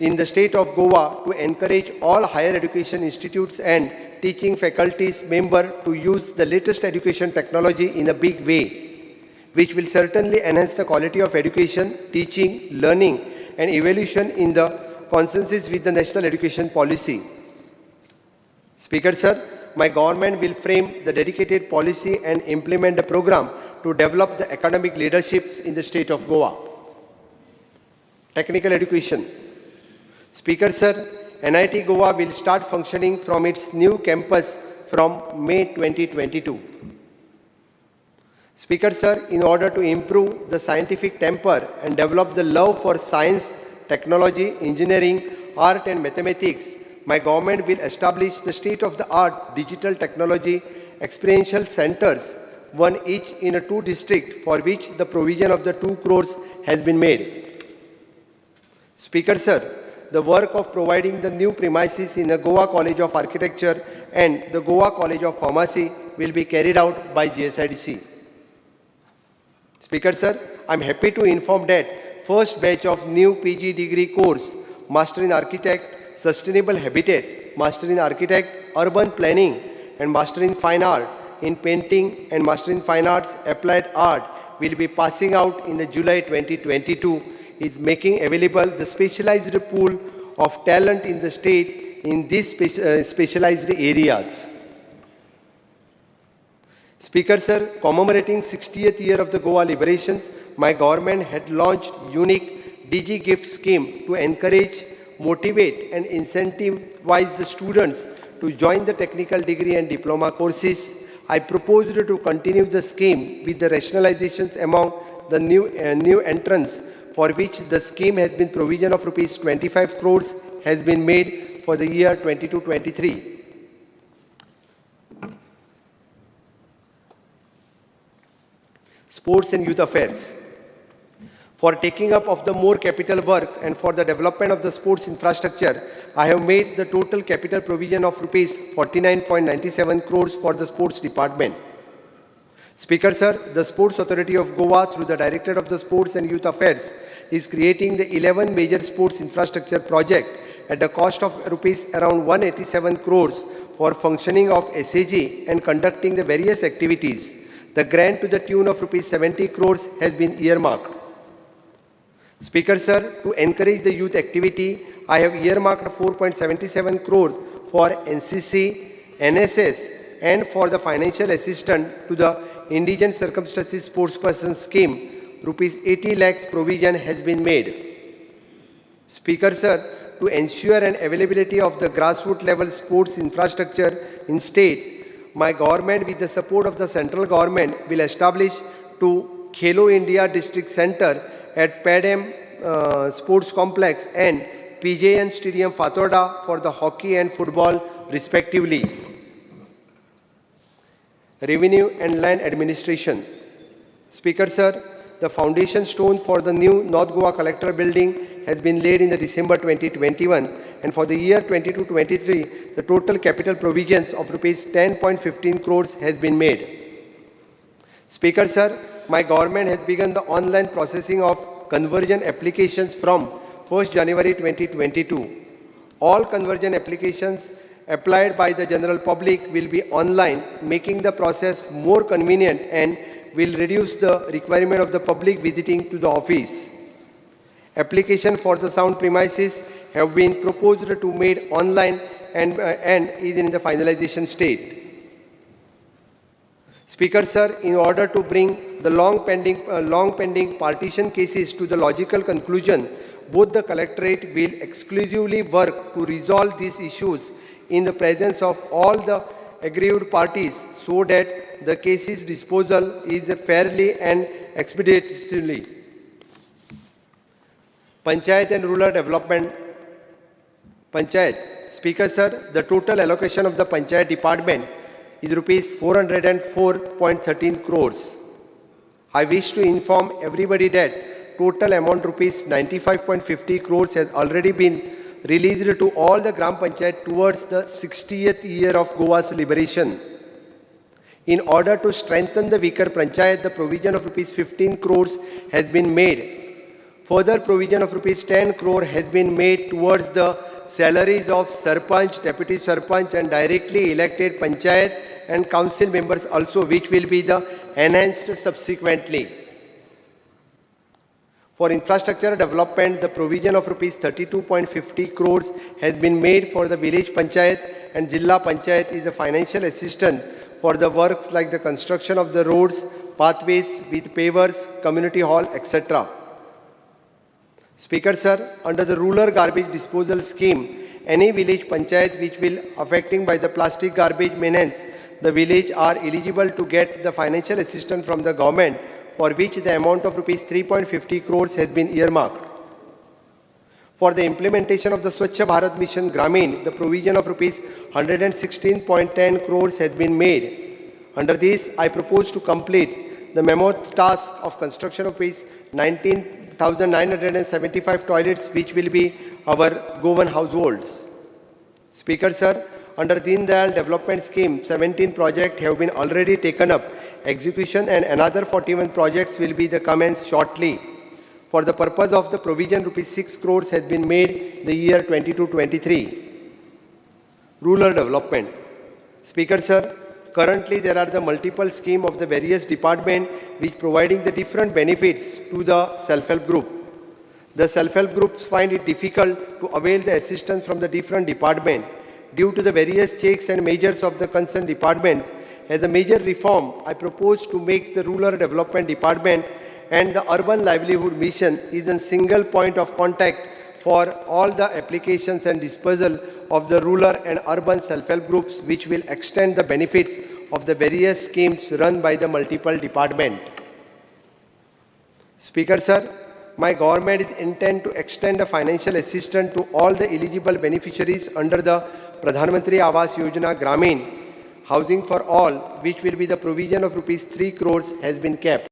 in the state of Goa to encourage all higher education institutes and teaching faculties members to use the latest education technology in a big way, which will certainly enhance the quality of education, teaching, learning, and evaluation in the consensus with the National Education Policy. Speaker, sir, my government will frame the dedicated policy and implement the program to develop the academic leaderships in the state of Goa. Technical education. Speaker, sir, NIT Goa will start functioning from its new campus from May 2022. Speaker, sir, in order to improve the scientific temper and develop the love for science, technology, engineering, art and mathematics, my government will establish the state-of-the-art digital technology experiential centers, one each in a 2 districts, for which the provision of the 2 crores has been made. Speaker, sir, the work of providing the new premises in the Goa College of Architecture and the Goa College of Pharmacy will be carried out by GSIDC. Speaker, sir, I am happy to inform that first batch of new PG degree course, Master in Architect, Sustainable Habitat, Master in Architect, Urban Planning, and Master in Fine Art in Painting and Master in Fine Arts Applied Art will be passing out in the July 2022, is making available the specialized pool of talent in the state in these specialized areas. Speaker, sir, commemorating 60th year of the Goa liberations, my government had launched unique DG gift scheme to encourage, motivate and incentivize the students to join the technical degree and diploma courses. I proposed to continue the scheme with the rationalizations among the new entrants, for which the scheme has been provision of rupees 25 crores has been made for the year 22-23. Sports and Youth Affairs. For taking up of the more capital work and for the development of the sports infrastructure, I have made the total capital provision of rupees 49.97 crores for the sports department. Speaker, sir, the Sports Authority of Goa, through the Directorate of the Sports and Youth Affairs, is creating the 11 major sports infrastructure project at the cost of rupees around 187 crores for functioning of SAG and conducting the various activities. The grant to the tune of rupees 70 crores has been earmarked. Speaker, sir, to encourage the youth activity, I have earmarked 4.77 crore for NCC, NSS, and for the financial assistance to the Indigent Circumstances Sportsperson Scheme rupees 80 lakhs provision has been made. Speaker sir, to ensure an availability of the grassroots level sports infrastructure in state, my government with the support of the central government will establish two Khelo India District Center at Padam Sports Complex and PJN Stadium Fatorda for the hockey and football respectively. Revenue and Land Administration. Speaker sir, the foundation stone for the new North Goa Collector Building has been laid in the December 2021, and for the year 22-23, the total capital provisions of rupees 10.15 crores has been made. Speaker sir, my government has begun the online processing of conversion applications from 1st January 2022. All conversion applications applied by the general public will be online, making the process more convenient and will reduce the requirement of the public visiting to the office. Application for the sound premises have been proposed to made online and is in the finalization state. Speaker sir, in order to bring the long pending partition cases to the logical conclusion, both the collectorate will exclusively work to resolve these issues in the presence of all the aggrieved parties so that the case's disposal is fairly and expeditiously. Panchayat and Rural Development. Panchayat. Speaker sir, the total allocation of the Panchayat department is rupees 404.13 crores. I wish to inform everybody that total amount rupees 95.50 crores has already been released to all the Gram Panchayat towards the 60th year of Goa's liberation. In order to strengthen the weaker Panchayat, the provision of rupees 15 crores has been made. Further provision of rupees 10 crore has been made towards the salaries of Sarpanch, Deputy Sarpanch and directly elected Panchayat and council members also, which will be the enhanced subsequently. For infrastructure development, the provision of rupees 32.50 crores has been made for the village Panchayat, and Jilla Panchayat is a financial assistance for the works like the construction of the roads, pathways with pavers, community hall, etc. Speaker sir, under the rural garbage disposal scheme, any village panchayat which will affecting by the plastic garbage maintenance, the village are eligible to get the financial assistance from the government, for which the amount of rupees 3.50 crores has been earmarked. For the implementation of the Swachh Bharat Mission Gramin, the provision of rupees 116.10 crores has been made. Under this, I propose to complete the mammoth task of construction of rupees 19,975 toilets, which will be our Goan households. Speaker sir, under Deen Dayal Development Scheme, 17 projects have been already taken up. Execution and another 41 projects will be the commenced shortly. For the purpose of the provision, rupees 6 crores has been made the year 22-23. Rural development. Speaker sir, currently there are the multiple schemes of the various departments which providing the different benefits to the self-help group. The self-help groups find it difficult to avail the assistance from the different departments due to the various checks and measures of the concerned departments. As a major reform, I propose to make the Rural Development Department and the Urban Livelihood Mission is a single point of contact for all the applications and disposal of the rural and urban self-help groups, which will extend the benefits of the various schemes run by the multiple departments. Speaker sir, my government is intent to extend a financial assistance to all the eligible beneficiaries under the Pradhan Mantri Awas Yojana Gramin, housing for all, which will be the provision of rupees 3 crores has been kept.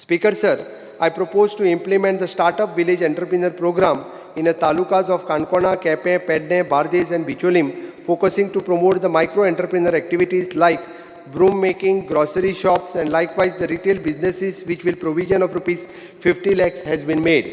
Speaker, sir, I propose to implement the Startup Village Entrepreneur Program in the talukas of Kankona, Kepe, Pedne, Bardes and Bicholim, focusing to promote the micro-entrepreneur activities like broom making, grocery shops, and likewise the retail businesses which will provision of rupees 50 lakhs has been made.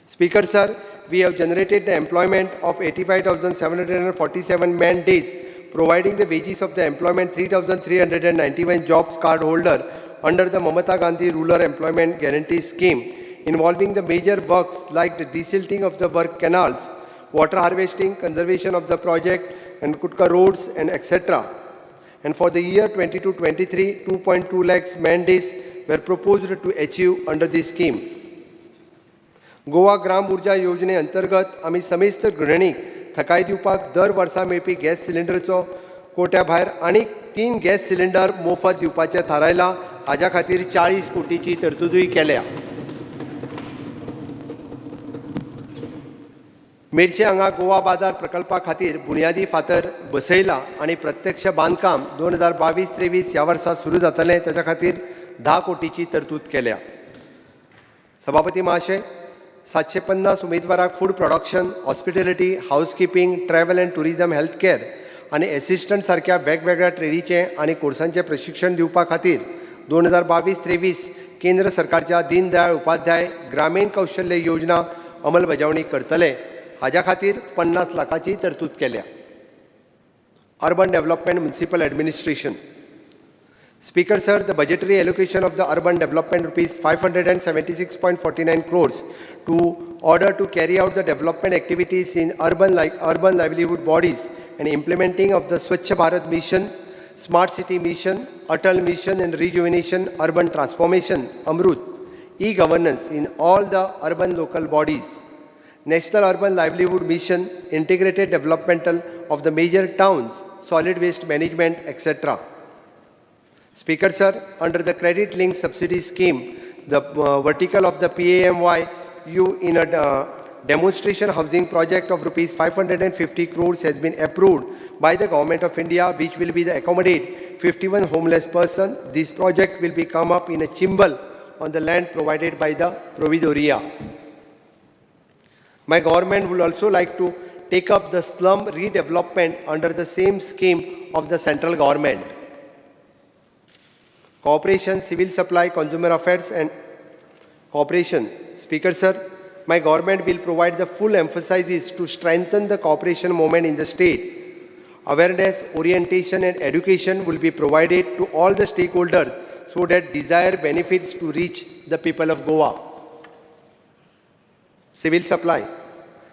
Speaker, sir, we have generated the employment of 85,747 man days, providing the wages of the employment 3,391 jobs card holder under the Mamata Gandhi Rural Employment Guarantee Scheme, involving the major works like the desilting of the work canals, water harvesting, conservation of the project, and Kutka roads, and etc. And for the year 22-23, 2.2 lakhs man days were proposed to achieve under this scheme. Goa ग्राम उर्जा योजने अंतर्गत आम्ही समेस्त गृहिणीक थकाय दिवपाक दर वर्सा मेळपी gas सिलिंडरचो कोट्या भायर आनीक 3 gas cylinder मोफत दिवपाचें थारायलां. हाज्या खातीर 40 कोटीची तरतूदय केल्या. मेडशे हांगा गोवा बाजार प्रकल्पा खातीर बुनयादी फातर बसयला आनी प्रत्यक्ष बांदकाम 2022-23 ह्या वर्सा सुरू जातलें. ताच्या खातीर 10 कोटीची तरतूद केल्या. सभापती महाशय, 750 उमेदवारांक food production, hospitality, housekeeping, travel and tourism, health care आनी एसिस्टंट सारख्या वेगवेगळ्या ट्रेडीचें आनी कोर्सांचें प्रशिक्षण दिवपा खातीर 2022-23 केंद्र सरकारच्या दीनदयाळ उपाध्याय ग्रामीण कौशल्य योजना अंमलबजावणी करतले. हाज्या खातीर 50 लाखाची तरतूद केल्या. Urban development municipal administration. Speaker, sir, the budgetary allocation of the urban development rupees 576.49 crores to order to carry out the development activities in urban livelihood bodies and implementing of the Swachh Bharat Mission, Smart City Mission, Atal Mission and Rejuvenation Urban Transformation, Amrut, e-governance in all the urban local bodies, National Urban Livelihood Mission, integrated developmental of the major towns, solid waste management, etc. Speaker, sir, under the credit linked subsidy scheme, the vertical of the PAMYU in a demonstration housing project of rupees 550 crores has been approved by the Government of India, which will be the accommodate 51 homeless person. This project will be come up in a chimbal on the land provided by the Providoria. My government would also like to take up the slum redevelopment under the same scheme of the central government. Cooperation, Civil Supply, Consumer Affairs and Cooperation. Speaker, sir, my government will provide the full emphasis to strengthen the cooperation movement in the state. Awareness, orientation and education will be provided to all the stakeholders so that desired benefits to reach the people of Goa. Civil Supply.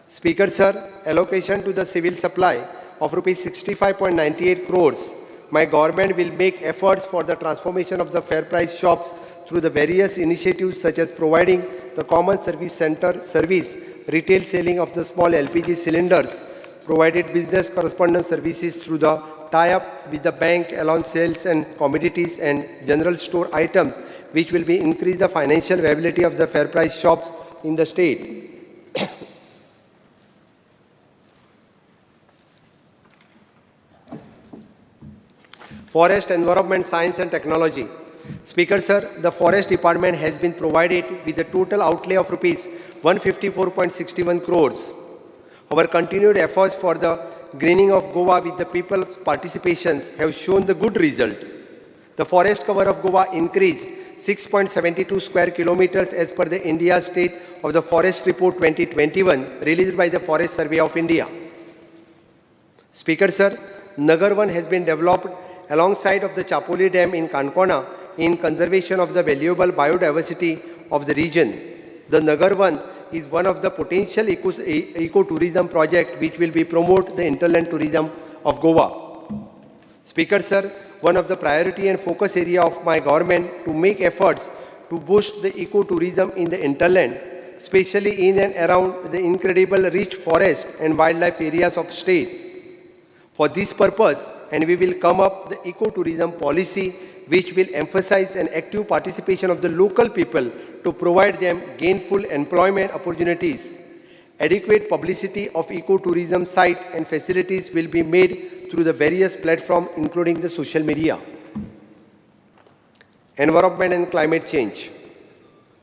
Speaker, sir, allocation to the civil supply of rupees 65.98 crores. My government will make efforts for the transformation of the fair price shops through the various initiatives such as providing the common service center service, retail selling of the small LPG cylinders, provided business correspondence services through the tie-up with the bank along sales and commodities and general store items, which will be increase the financial viability of the fair price shops in the state. Forest, Environment, Science and Technology. Speaker, sir, the Forest Department has been provided with a total outlay of rupees 154.61 crores. Our continued efforts for the greening of Goa with the people's participations have shown the good result. The forest cover of Goa increased 6.72 square kilometers as per the India State of the Forest Report 2021 released by the Forest Survey of India. Speaker, sir, Nagar 1 has been developed alongside of the Chapoli Dam in Kankona in conservation of the valuable biodiversity of the region. The Nagar 1 is one of the potential ecotourism project which will be promote the interland tourism of Goa. Speaker, sir, one of the priority and focus area of my government to make efforts to boost the ecotourism in the interland, especially in and around the incredible rich forest and wildlife areas of state. For this purpose, and we will come up the ecotourism policy which will emphasize an active participation of the local people to provide them gainful employment opportunities. Adequate publicity of ecotourism site and facilities will be made through the various platforms including the social media. Environment and climate change.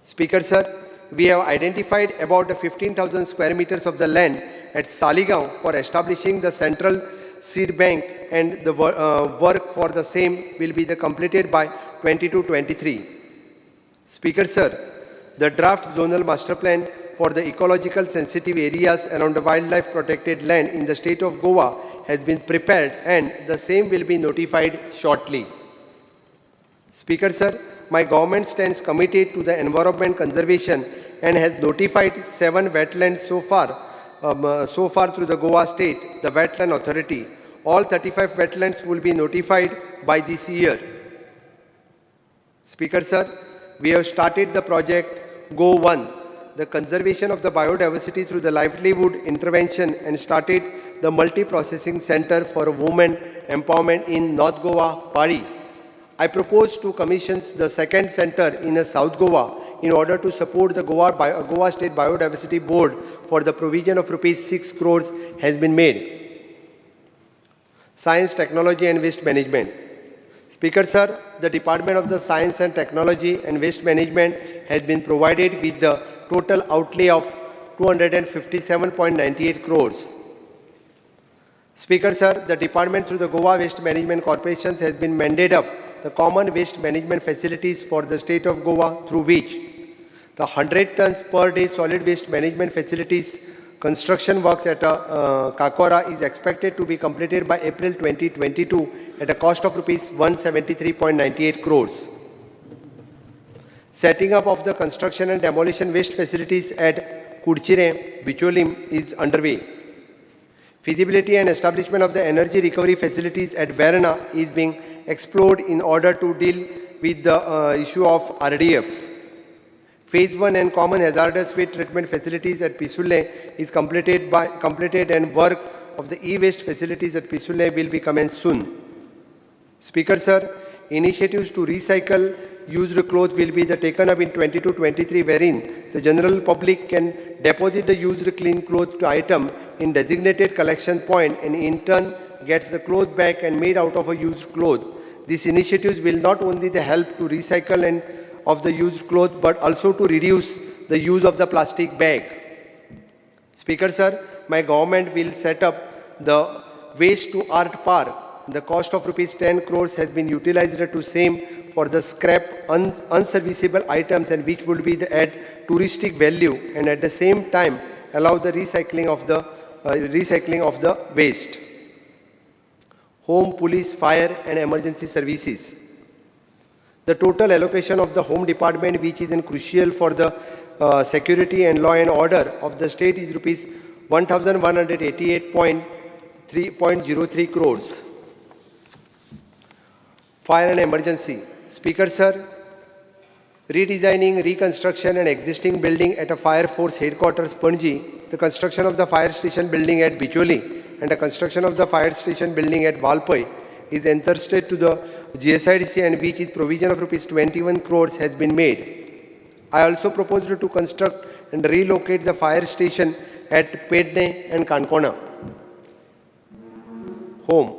Speaker sir, we have identified about 15,000 square meters of the land at Saligaon for establishing the central seed bank, and the work for the same will be completed by 22-23. Speaker sir, the draft zonal master plan for the ecological sensitive areas around the wildlife protected land in the state of Goa has been prepared, and the same will be notified shortly. Speaker sir, my government stands committed to the environment conservation and has notified 7 wetlands so far through the Goa State, the Wetland Authority. All 35 wetlands will be notified by this year. Speaker sir, we have started the project GO1, the conservation of the biodiversity through the livelihood intervention, and started the multi-processing center for women empowerment in North Goa, Pari. I propose to commission the second center in South Goa in order to support the Goa State Biodiversity Board for the provision of ₹6 crores has been made. Science, Technology and Waste Management. Speaker sir, the Department of the Science and Technology and Waste Management has been provided with the total outlay of 257.98 crores. Speaker sir, the department through the Goa Waste Management Corporation has been mandated up the common waste management facilities for the state of Goa, through which the 100 tons per day solid waste management facilities construction works at Kakora is expected to be completed by April 2022 at a cost of ₹173.98 crores. Setting up of the construction and demolition waste facilities at Kudchire, Bicholim is underway. Feasibility and establishment of the energy recovery facilities at Verna is being explored in order to deal with the issue of RDF. Phase 1 and common hazardous waste treatment facilities at Pisulle is completed, and work of the e-waste facilities at Pisulle will be commenced soon. Speaker sir, initiatives to recycle used clothes will be taken up in 22-23, wherein the general public can deposit the used clean clothes item in designated collection point, and in turn gets the clothes back and made out of a used cloth. These initiatives will not only help to recycle and of the used cloth, but also to reduce the use of the plastic bag. Speaker sir, my government will set up the Waste to Art Park. The cost of ₹10 crores has been utilized to same for the scrap unserviceable items, and which would be add touristic value, and at the same time allow the recycling of the waste. Home, Police, Fire and Emergency Services. The total allocation of the Home Department, which is crucial for the security and law and order of the state, is ₹1,188.03 crores. Fire and Emergency. Speaker sir, redesigning, reconstruction and existing building at a Fire Force Headquarters, Panji, the construction of the fire station building at Bicholi, and the construction of the fire station building at Valpai is entrusted to the GSIDC, and which is provision of ₹21 crores has been made. I also proposed to construct and relocate the fire station at Pedne and Kankona. Home.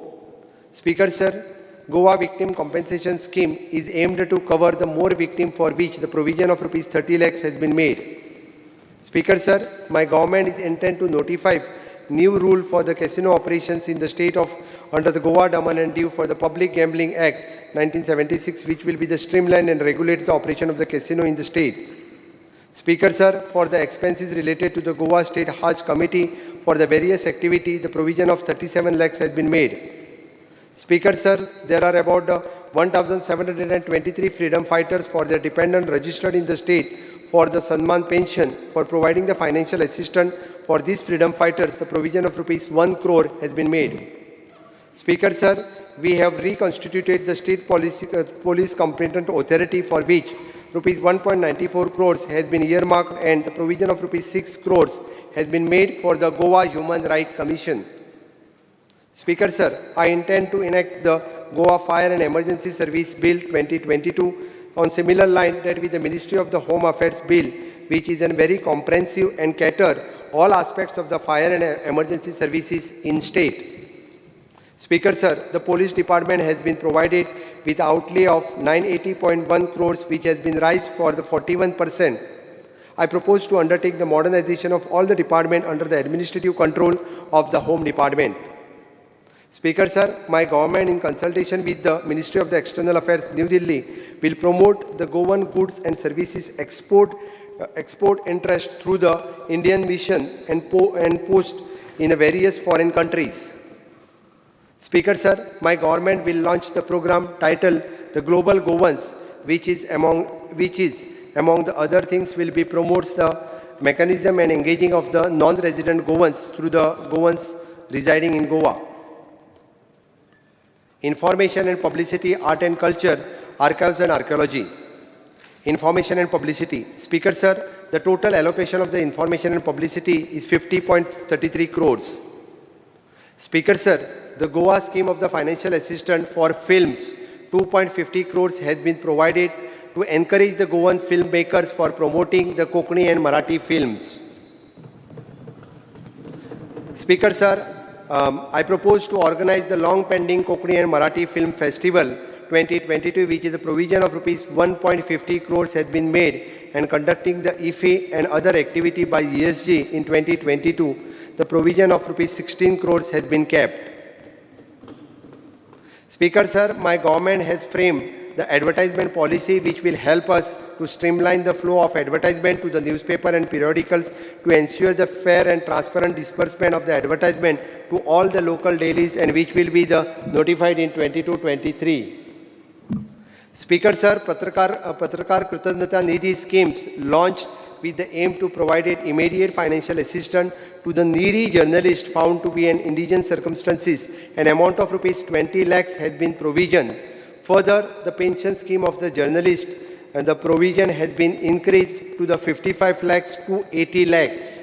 Speaker sir, Goa Victim Compensation Scheme is aimed to cover the more victims for which the provision of ₹30 lakhs has been made. Speaker sir, my government is intent to notify new rule for the casino operations in the state of under the Goa Daman and Diu for the Public Gambling Act 1976, which will be streamlined and regulate the operation of the casino in the states. Speaker sir, for the expenses related to the Goa State Hajj Committee for the various activities, the provision of 37 lakhs has been made. Speaker sir, there are about 1,723 freedom fighters for their dependent registered in the state for the Sanman pension. For providing the financial assistance for these freedom fighters, the provision of ₹1 crore has been made. Speaker sir, we have reconstituted the state police competent authority, for which ₹1.94 crores has been earmarked, and the provision of ₹6 crores has been made for the Goa Human Rights Commission. Speaker sir, I intend to enact the Goa Fire and Emergency Service Bill 2022 on similar line that with the Ministry of the Home Affairs Bill, which is very comprehensive and cater all aspects of the fire and emergency services in state. Speaker sir, the police department has been provided with outlay of 980.1 crores, which has been raised for the 41%. I propose to undertake the modernization of all the department under the administrative control of the Home Department. Speaker sir, my government in consultation with the Ministry of the External Affairs, New Delhi, will promote the Goan goods and services export interest through the Indian mission and post in various foreign countries. Speaker sir, my government will launch the program titled the Global Goans, which is among the other things will be promotes the mechanism and engaging of the non-resident Goans through the Goans residing in Goa. Information and publicity, art and culture, archives and archaeology. Information and publicity. Speaker sir, the total allocation of the information and publicity is 50.33 crores. Speaker sir, the Goa scheme of the financial assistance for films, 2.50 crores has been provided to encourage the Goan filmmakers for promoting the Konkani and Marathi films. Speaker sir, I propose to organize the long-pending Konkani and Marathi Film Festival 2022, which is a provision of rupees 1.50 crores has been made, and conducting the IFE and other activity by ESG in 2022. The provision of rupees 16 crores has been kept. Speaker sir, my government has framed the advertisement policy which will help us to streamline the flow of advertisement to the newspaper and periodicals to ensure the fair and transparent disbursement of the advertisement to all the local dailies, and which will be notified in 22-23. Speaker sir, Patrakar Kritanyata Nidhi schemes launched with the aim to provide immediate financial assistance to the needy journalist found to be in indigent circumstances. An amount of rupees 20 lakhs has been provisioned. Further, the pension scheme of the journalist and the provision has been increased to the 55 lakhs to 80 lakhs.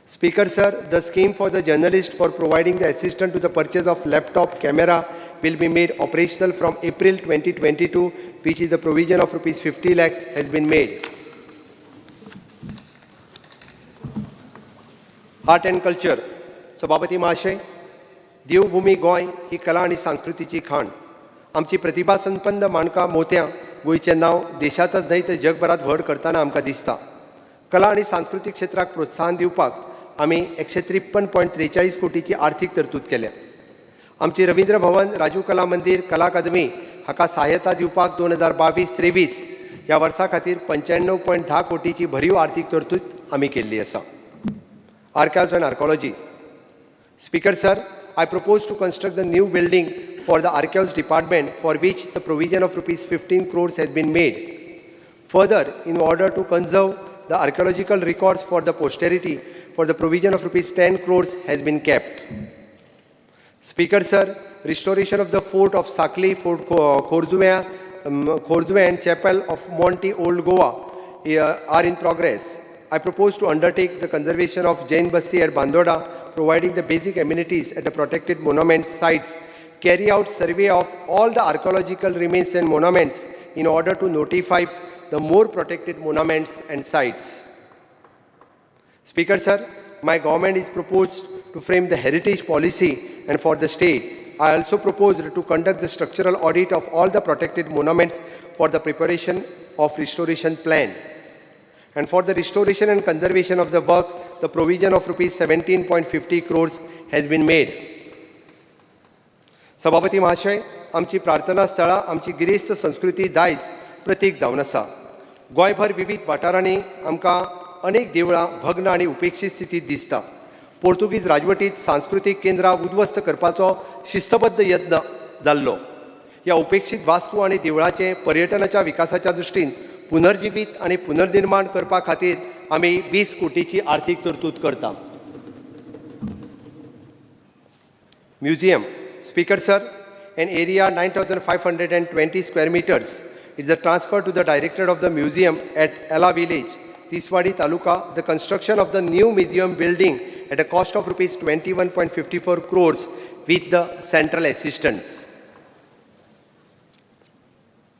Speaker sir, the scheme for the journalist for providing the assistance to the purchase of laptop camera will be made operational from April 2022, which is the provision of rupees 50 lakhs has been made. Art and culture. सभापती महाशय, देवभूमी गोंय ही कला आणि संस्कृतीची खाण. आमची प्रतिभा संपन्न माणका मोत्या गोंयचें नांव देशांतच न्हय तर जगभरात व्हड करताना आमकां दिसता. कला आणि सांस्कृतिक क्षेत्राक प्रोत्साहन दिवपाक आमी 153.43 कोटीची आर्थीक तरतूद केल्या. आमची रवींद्र भवन, राजू कला मंदिर, कला अकादमी हाका सहाय्यता दिवपाक 2022-23 ह्या वर्सा खातीर 95.10 कोटीची भरीव आर्थीक तरतूद आमी केल्ली आसा. Archives and Archaeology. Speaker sir, I propose to construct the new building for the Archives Department, for which the provision of rupees 15 crores has been made. Further, in order to conserve the archaeological records for the posterity, for the provision of rupees 10 crores has been kept. Speaker sir, restoration of the fort of Sakli, Fort Khorzwe and Chapel of Monte Old Goa are in progress. I propose to undertake the conservation of Jain Basti at Bandoda, providing the basic amenities at the protected monument sites, carry out survey of all the archaeological remains and monuments in order to notify the more protected monuments and sites. Speaker sir, my government is proposed to frame the heritage policy, and for the state, I also propose to conduct the structural audit of all the protected monuments for the preparation of restoration plan. And for the restoration and conservation of the works, the provision of rupees 17.50 crores has been made. सभापती महाशय, आमची प्रार्थना स्थळां आमची गिरेस्त संस्कृती दायज प्रतीक जावन आसा. गोंयभर विविध वाठारांनी आमकां अनेक देवळां भग्न आनी उपेक्षीत स्थितीत दिसता. पोर्तुगीज राजवटीत सांस्कृतीक केंद्रां उद्ध्वस्त करपाचो शिस्तबद्ध यत्न जाल्लो. ह्या उपेक्षीत वास्तू आनी देवळांचे पर्यटनाच्या विकासाच्या दृश्टीन पुनर्जीवित आणि पुनर्निर्माण करपा खातीर आमी 20 कोटीची आर्थीक तरतूद करता. Museum. Speaker sir, an area 9,520 square meters is a transfer to the director of the museum at Ella Village, Tiswadi Taluka, the construction of the new museum building at a cost of rupees 21.54 crores with the central assistance.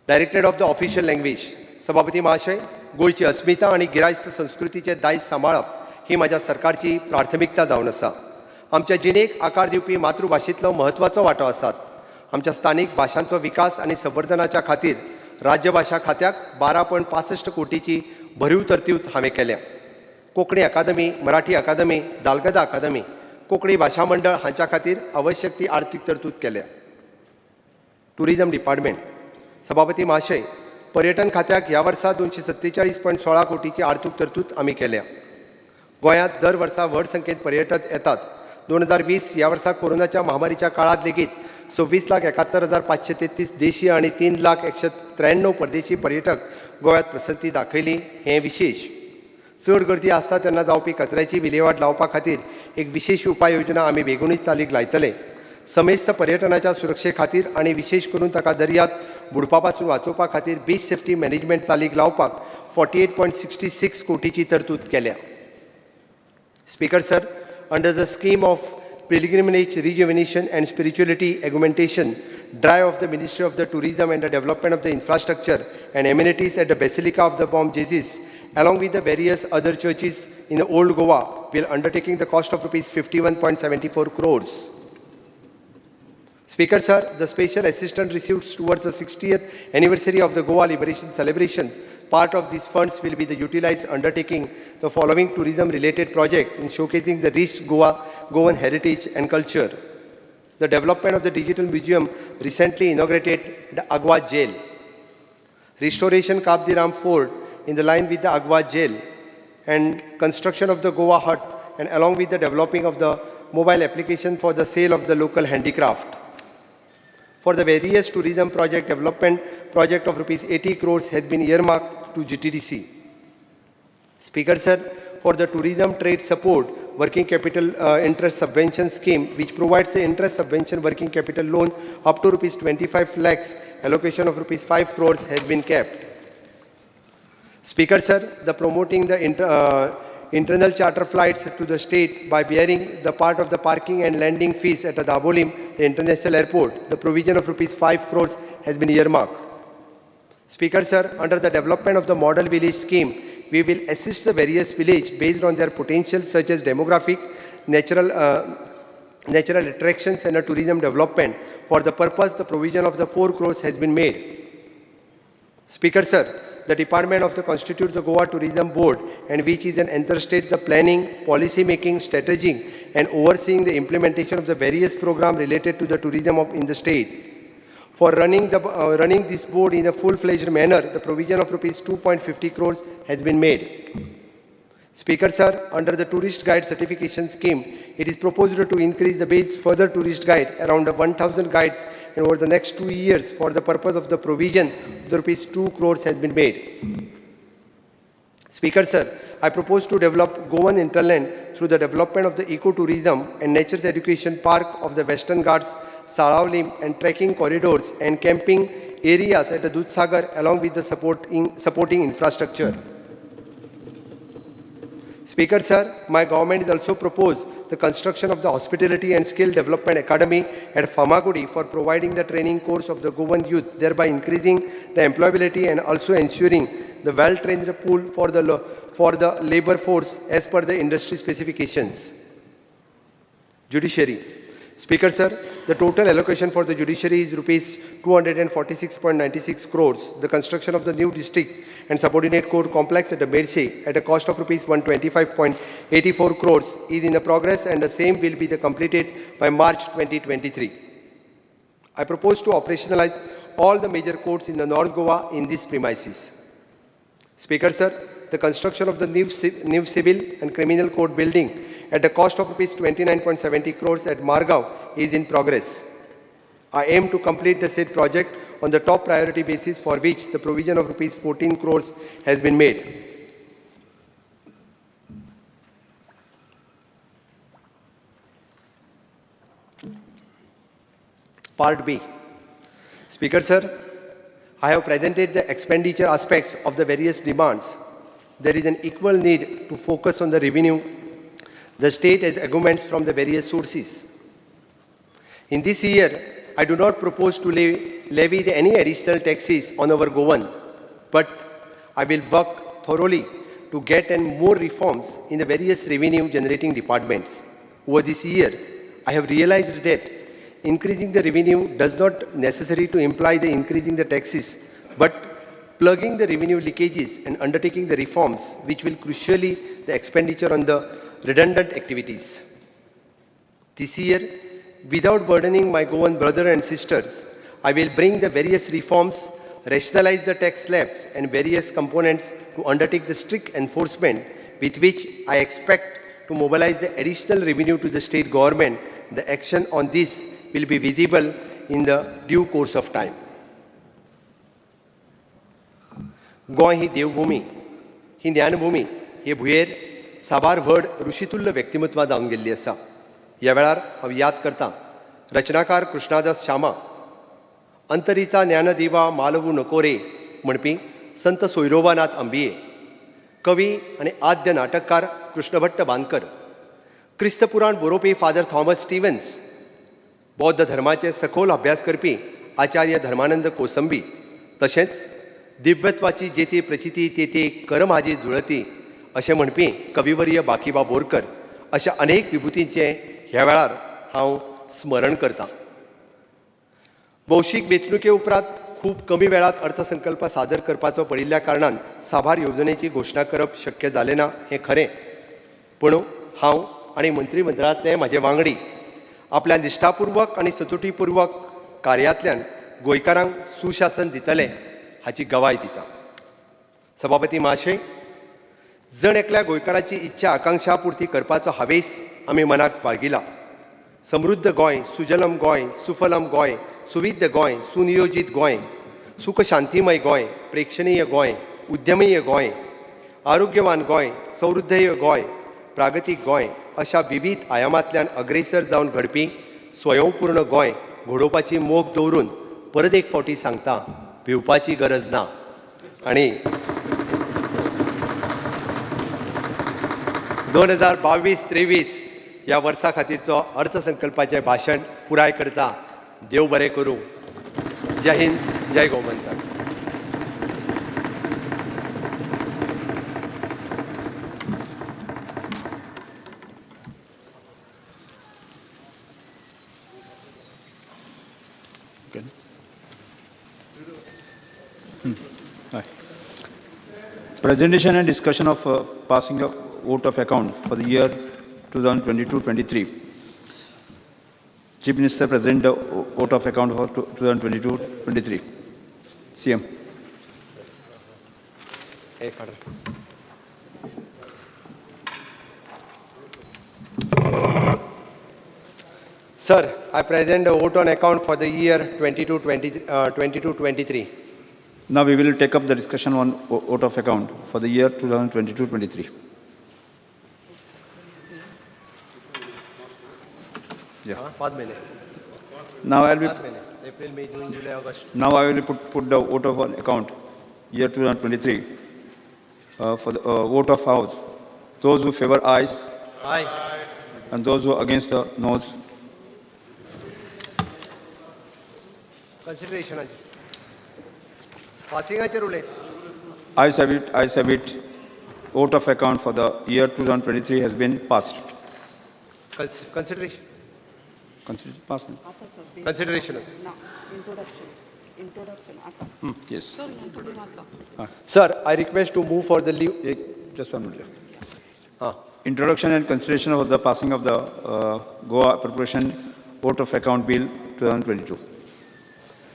Director of the official language. सभापती महाशय, गोंयची अस्मिता आणि गिरायस्त संस्कृतीचे दायज सांबाळप ही माझ्या सरकारची प्राथमिकता जावन आसा. आमच्या जिणेक आकार दिवपी मातृभाशेंतलो म्हत्वाचो वांटो आसात. आमच्या स्थानीक भाशांचो विकास आनी संवर्धनाच्या खातीर राज्य भाशा खात्याक 12.65 कोटीची भरीव तरतूद हांवें केल्या. कोंकणी अकादमी, मराठी अकादमी, दालगदा अकादमी, कोंकणी भाशा मंडळ हांच्या खातीर आवश्यक ती आर्थीक तरतूद केल्या. Tourism department. सभापती महाशय, पर्यटन खात्याक ह्या वर्सा 247.16 कोटीची आर्थीक तरतूद आमी केल्या. गोंयांत दर वर्सा व्हड संख्येन पर्यटक येतात. 2020 ह्या वर्सा कोरोनाच्या महामारीच्या काळात लेगीत 26,71,533 देशीय आणि 3,193 परदेशी पर्यटक गोव्यात प्रसंती दाखयली. हे विशेष. चड गर्दी आसता तेन्ना जावपी कचऱ्याची विलेवाट लावपा खातीर एक विशेष उपाय योजना आमी बेगूनच चालीक लायतले. समेस्त पर्यटनाच्या सुरक्षे खातीर आनी विशेष करून ताका दर्यांत बुडपा पासून वाचोवपा खातीर बीच सेफ्टी मॅनेजमेंट चालीक लावपाक 48.66 कोटीची तरतूद केल्या. Speaker sir, under the scheme of pilgrimage rejuvenation and spirituality augmentation drive of the Ministry of the Tourism and the Development of the Infrastructure and Amenities at the Basilica of the Bom Jesus, along with the various other churches in the Old Goa, will undertaking the cost of rupees 51.74 crores. Speaker sir, the special assistance received towards the 60th anniversary of the Goa Liberation celebrations. Part of these funds will be utilized undertaking the following tourism-related projects in showcasing the rich Goan heritage and culture. The development of the digital museum recently inaugurated the Agwa Jail. Restoration Kabdiram Fort in the line with the Agwa Jail and construction of the Goa Hut, and along with the developing of the mobile application for the sale of the local handicraft. For the various tourism project development project of rupees 80 crores has been earmarked to GTDC. Speaker sir, for the tourism trade support working capital interest subvention scheme, which provides the interest subvention working capital loan up to rupees 25 lakhs, allocation of rupees 5 crores has been kept. Speaker sir, the promoting the internal charter flights to the state by bearing the part of the parking and landing fees at the Dabolim, the international airport, the provision of rupees 5 crores has been earmarked. Speaker sir, under the development of the model village scheme, we will assist the various villages based on their potential such as demographic, natural attractions and tourism development. For the purpose, the provision of the 4 crores has been made. Speaker sir, the department of the constitutes the Goa Tourism Board, and which is an interstate the planning, policy making, strategy and overseeing the implementation of the various programs related to the tourism in the state. For running this board in a full-fledged manner, the provision of rupees 2.50 crores has been made. Speaker sir, under the tourist guide certification scheme, it is proposed to increase the base further tourist guide around 1,000 guides and over the next 2 years. For the purpose of the provision, the rupees 2 crores has been made. Speaker sir, I propose to develop Goan Interland through the development of the ecotourism and nature education park of the Western Ghats, Salavlim and trekking corridors and camping areas at the Dudhsagar along with the supporting infrastructure. Speaker sir, my government is also proposed the construction of the Hospitality and Skill Development Academy at Famagudi for providing the training course of the Goan youth, thereby increasing the employability and also ensuring the well-trained pool for the labor force as per the industry specifications. Judiciary. Speaker sir, the total allocation for the judiciary is rupees 246.96 crores. The construction of the new district and subordinate court complex at the Mersey at a cost of rupees 125.84 crores is in the progress, and the same will be completed by March 2023. I propose to operationalize all the major courts in the North Goa in these premises. Speaker sir, the construction of the new civil and criminal court building at the cost of rupees 29.70 crores at Margao is in progress. I aim to complete the said project on the top priority basis, for which the provision of rupees 14 crores has been made. Part B. Speaker sir, I have presented the expenditure aspects of the various demands. There is an equal need to focus on the revenue the state has augments from the various sources. In this year, I do not propose to levy any additional taxes on our Goan, but I will work thoroughly to get more reforms in the various revenue generating departments. Over this year, I have realized that increasing the revenue does not necessarily to imply the increasing the taxes, but plugging the revenue leakages and undertaking the reforms which will crucially the expenditure on the redundant activities. This year, without burdening my Goan brothers and sisters, I will bring the various reforms, rationalize the tax slabs and various components to undertake the strict enforcement with which I expect to mobilize the additional revenue to the state government. The action on this will be visible in the due course of time. Goa ही देवभूमी, ही ज्ञानभूमी, हे भुयेर साबार व्हड ऋषितुल्य व्यक्तिमत्वां जावन गेल्ली आसा. ह्या वेळार हांव याद करतां रचनाकार कृष्णादास श्यामा, अंतरीचा ज्ञानदिवा मालवू नको रे म्हणपी संत सोयरोबानाथ अंबिये, कवी आनी आद्य नाटककार कृष्णभट्ट बांदकर, क्रिस्तपुराण बरोवपी फादर थॉमस स्टीव्हन्स, बौद्ध धर्माचे सखोल अभ्यास करपी आचार्य धर्मानंद कोसंबी, तशेंच दिव्यत्वाची जेती प्रचिती तेती कर म्हाजी जुळती अशें म्हणपी कविवर्य बाकीबा बोरकर, अशा अनेक विभुतींचे ह्या वेळार हांव स्मरण करतां. भौशीक वेंचणुके उपरांत खूब कमी वेळात अर्थसंकल्प सादर करपाचो पडिल्ल्या कारणान साबार येवजणेची घोशणा करप शक्य जालें ना हें खरें. पूण हांव आनी मंत्रिमंडळांतले म्हाजे वांगडी आपल्या निश्ठापूर्वक आनी सचोटीपूर्वक कार्यांतल्यान गोंयकारांक सुशासन दितले हाची गवाय दिता. सभापती महाशय, जण एकल्या गोंयकाराची इच्छा आकांक्षा पुर्ती करपाचो हावेस आमी मनाक बाळगिला. समृद्ध गोंय, सुजलम गोंय, सुफलम गोंय, सुविद्य गोंय, सुनियोजीत गोंय, सुख शांतीमय गोंय, प्रेक्षणीय गोंय, उद्यमीय गोंय, आरोग्यवान गोंय, समृद्धय गोंय, प्रागतीक गोंय अशा विविध आयामांतल्यान अग्रेसर जावन घडपी स्वयंपूर्ण गोंय घडोवपाची मोख दवरून परत एक फावटी सांगता, भिवपाची गरज ना. आणि 2022-23 ह्या वर्सा खातीरचो अर्थसंकल्पाचें भाशण पुराय करता. देव बरें करूं. जय हिंद, जय Gomantak. Presentation and discussion of passing a vote of account for the year 2022-23. Chief Minister present the vote of account for 2022-23. CM. Sir, I present the vote on account for the year 22-23. Now we will take up the discussion on vote of account for the year 2022-23. Yeah. Now I will put the vote of account year 2023 for the vote of House. Those who favor ayes. Aye. And those who are against the noes. Consideration. Passing a Ayes have it. Ayes have it. Vote of account for the year 2023 has been passed. Consideration. Passed. Consideration. No, introduction. Yes. Sir, I request to move for the leave. Just 1 minute. Introduction and consideration of the passing of the Goa Appropriation Vote of Account Bill 2022.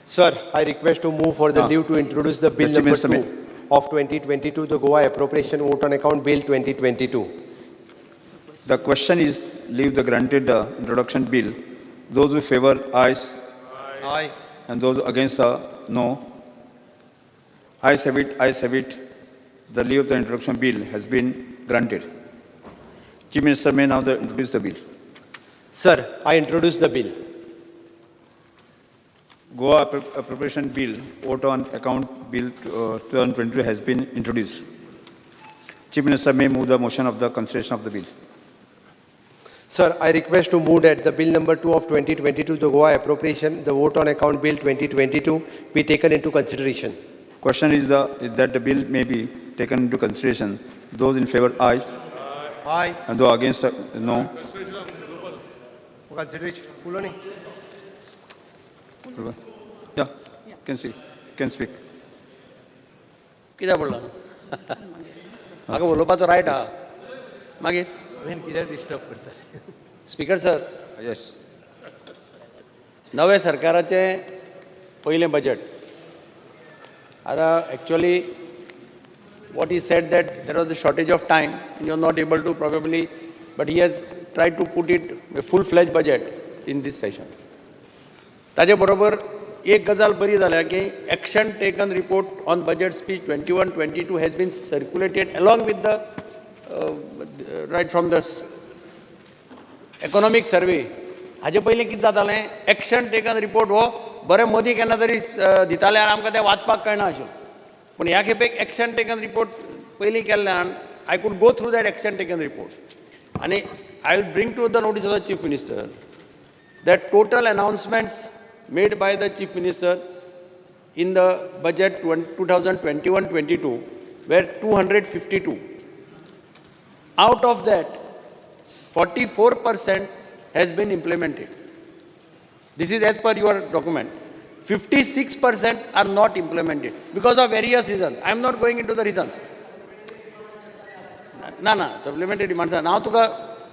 Sir, I request to move for the leave to introduce the bill number 2 of 2022, the Goa Appropriation Vote on Account Bill 2022. The question is, leave the granted introduction bill. Those who favor ayes. Aye. And those against no. Ayes have it. Ayes have it. The leave of the introduction bill has been granted. Chief Minister may now introduce the bill. Sir, I introduce the bill. Goa Appropriation Bill, Vote on Account Bill 2022 has been introduced. Chief Minister may move the motion of the consideration of the bill. Sir, I request to move that the bill number 2 of 2022, the Goa Appropriation, the Vote on Account Bill 2022, be taken into consideration. Question is that the bill may be taken into consideration. Those in favor, ayes. Aye. And those against, no. consideration. Puloni. Yeah, can speak. कित्याक बोलला म्हाका उलोवपाचो riot आहा मागीर कित्याक disturb करता speaker sir Yes. नवे सरकाराचें पयलें बजेट आतां actually what he said that there was a shortage of time and you're not able to probably, but he has tried to put it a full-fledged budget in this session. ताजे बरोबर एक गजाल बरी जाल्या की action taken report on budget speech 21-22 has been circulated along with the right from the economic survey. हाजे पयलीं कितें जातालें action taken report हो बरें मदीं केन्ना तरी दिताले आनी आमकां तें वाचपाक कळना आशिल्लें पूण ह्या खेपेक एक्शन टेकन रिपोर्ट पयलीं केल्ल्यान I could go through that action taken report आनी I will bring to the notice of the chief minister that total announcements made by the chief minister in the budget 2021-22 were 252. Out of that, 44% has been implemented. This is as per your document. 56% are not implemented because of various reasons. I am not going into the reasons. ना supplementary demand sir. Now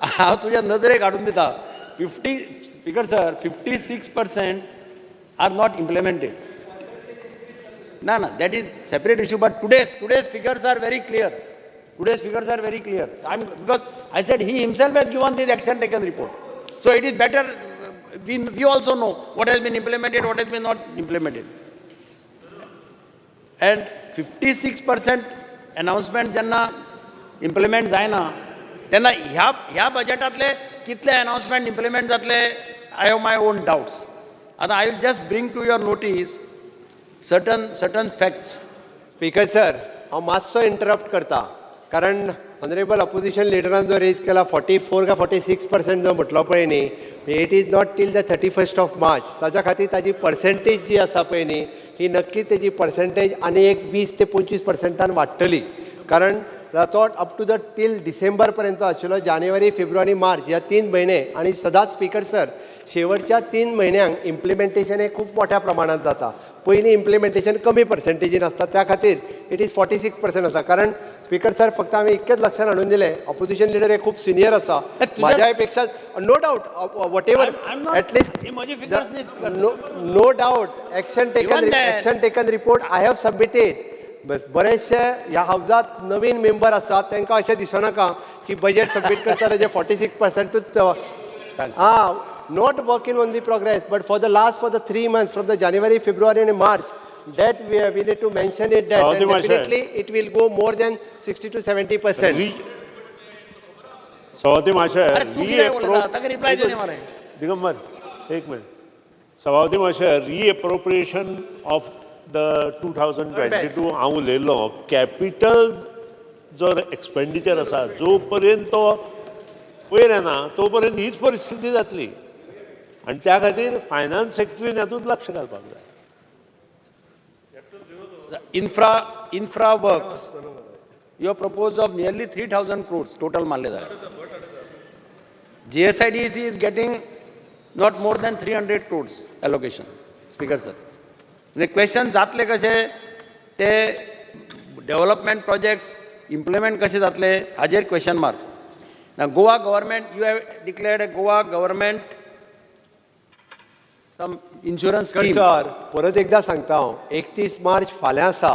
हांव तुज्या नजरेक हाडून दिता 50 sir 56% are not implemented. No, that is separate issue. But today's figures are very clear. Because I said he himself has given this action taken report. So it is better. We also know what has been implemented, what has been not implemented. And 56% announcement jenna implement जायना तेन्ना ह्या बजेटांतले कितले announcement implement जातले I have my own doubts. And I will just bring to your notice certain facts. Speaker sir हांव मातसो interrupt करता कारण honourable opposition लिडरान जो रेज केला 44 का 46% जो म्हटलो पळय न्ही it is not till the 31st of March ताच्या खातीर ताजी पर्सेंटेज जी आसा पळय न्ही ही नक्कीच तेजी पर्सेंटेज आनी एक 20 ते 25% वाडटली कारण तो up to the till December पर्यंत आशिल्लो जानेवारी फेब्रुवारी मार्च ह्या 3 म्हयने आनी सदांच स्पीकर सर शेवटच्या 3 म्हयन्यांक इम्प्लिमेंटेशन हे खूब मोठ्या प्रमाणात जाता पयलीं इम्प्लिमेंटेशन कमी पर्सेंटेजीन आसता त्या खातीर इट इज 46% आसा कारण स्पीकर सर फक्त आमी इतकेच लक्षात हाडून दिलें ऑपोजिशन लिडर हे खूब सिनियर आसा म्हाज्या पेक्षा no doubt whatever at least no doubt action taken report I have submitted बरेचशे ह्या हावजात नवीन मेंबर आसात तांकां अशें दिसनाका की बजेट सबमीट करता जे 46%च not working on the progress, but for the 3 months from the January, February and March, that we need to mention it that and definitely it will go more than 60 to 70%. सभापती महाशय दिगंबर एक minute सभापती महाशय रीएप्रोप्रिएशन of the 2022 हांव उलयल्लो capital जो expenditure आसा जो पर्यंत तो पयलें ना तो पर्यंत हीच परिस्थिती जातली आनी त्या खातीर फायनान्स सेक्टरीन हातूंत लक्ष घालपाक जाय infra works you have proposed of nearly 3,000 crores total मारले जाल्यार GSIDC is getting not more than 300 crores allocation speaker sir the question जातले कशे ते development projects implement कशे जातले हाजेर question mark. Now Goa government, you have declared a Goa government some insurance scheme. Sir परत एकदा सांगता हांव 31 मार्च फाल्यां आसा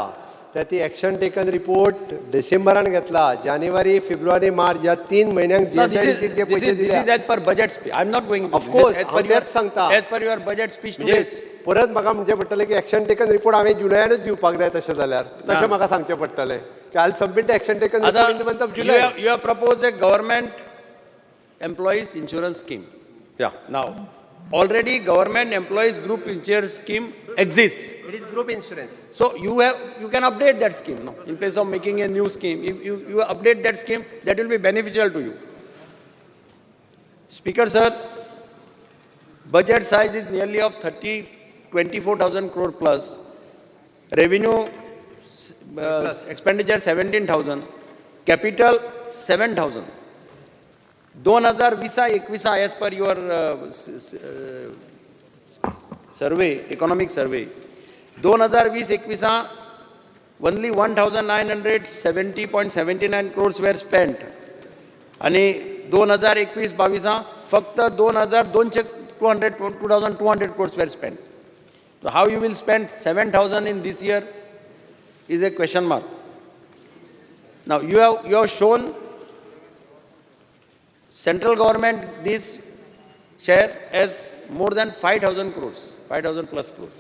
ती एक्शन टेकन रिपोर्ट डिसेंबरान घेतला जानेवारी फेब्रुवारी मार्च ह्या 3 म्हयन्यांक GSIDC जे पयशे दिले this is as per budget speech. I am not going of course तेच सांगता as per your budget speech today. परत म्हाका म्हणजे पडटलें की एक्शन टेकन रिपोर्ट हांवें जुलयानूच दिवपाक जाय तशें जाल्यार तशें म्हाका सांगचें पडटलें की I submit the action taken report in the month of July You have proposed a government employees insurance scheme. या Now, already government employees group insurance scheme exists. It is group insurance So you can update that scheme. No, in place of making a new scheme, if you update that scheme, that will be beneficial to you. Speaker sir, budget size is nearly of 24,000 crore plus. Revenue expenditure 17,000. Capital 7,000. 2020-21 as per your survey, economic survey, 2020-21 only 1970.79 crores were spent आणि 2021-22 फक्त 2200 crores were spent. So how you will spend 7,000 in this year is a question mark. Now you have shown central government this share as more than 5,000 crores, 5,000 plus crores.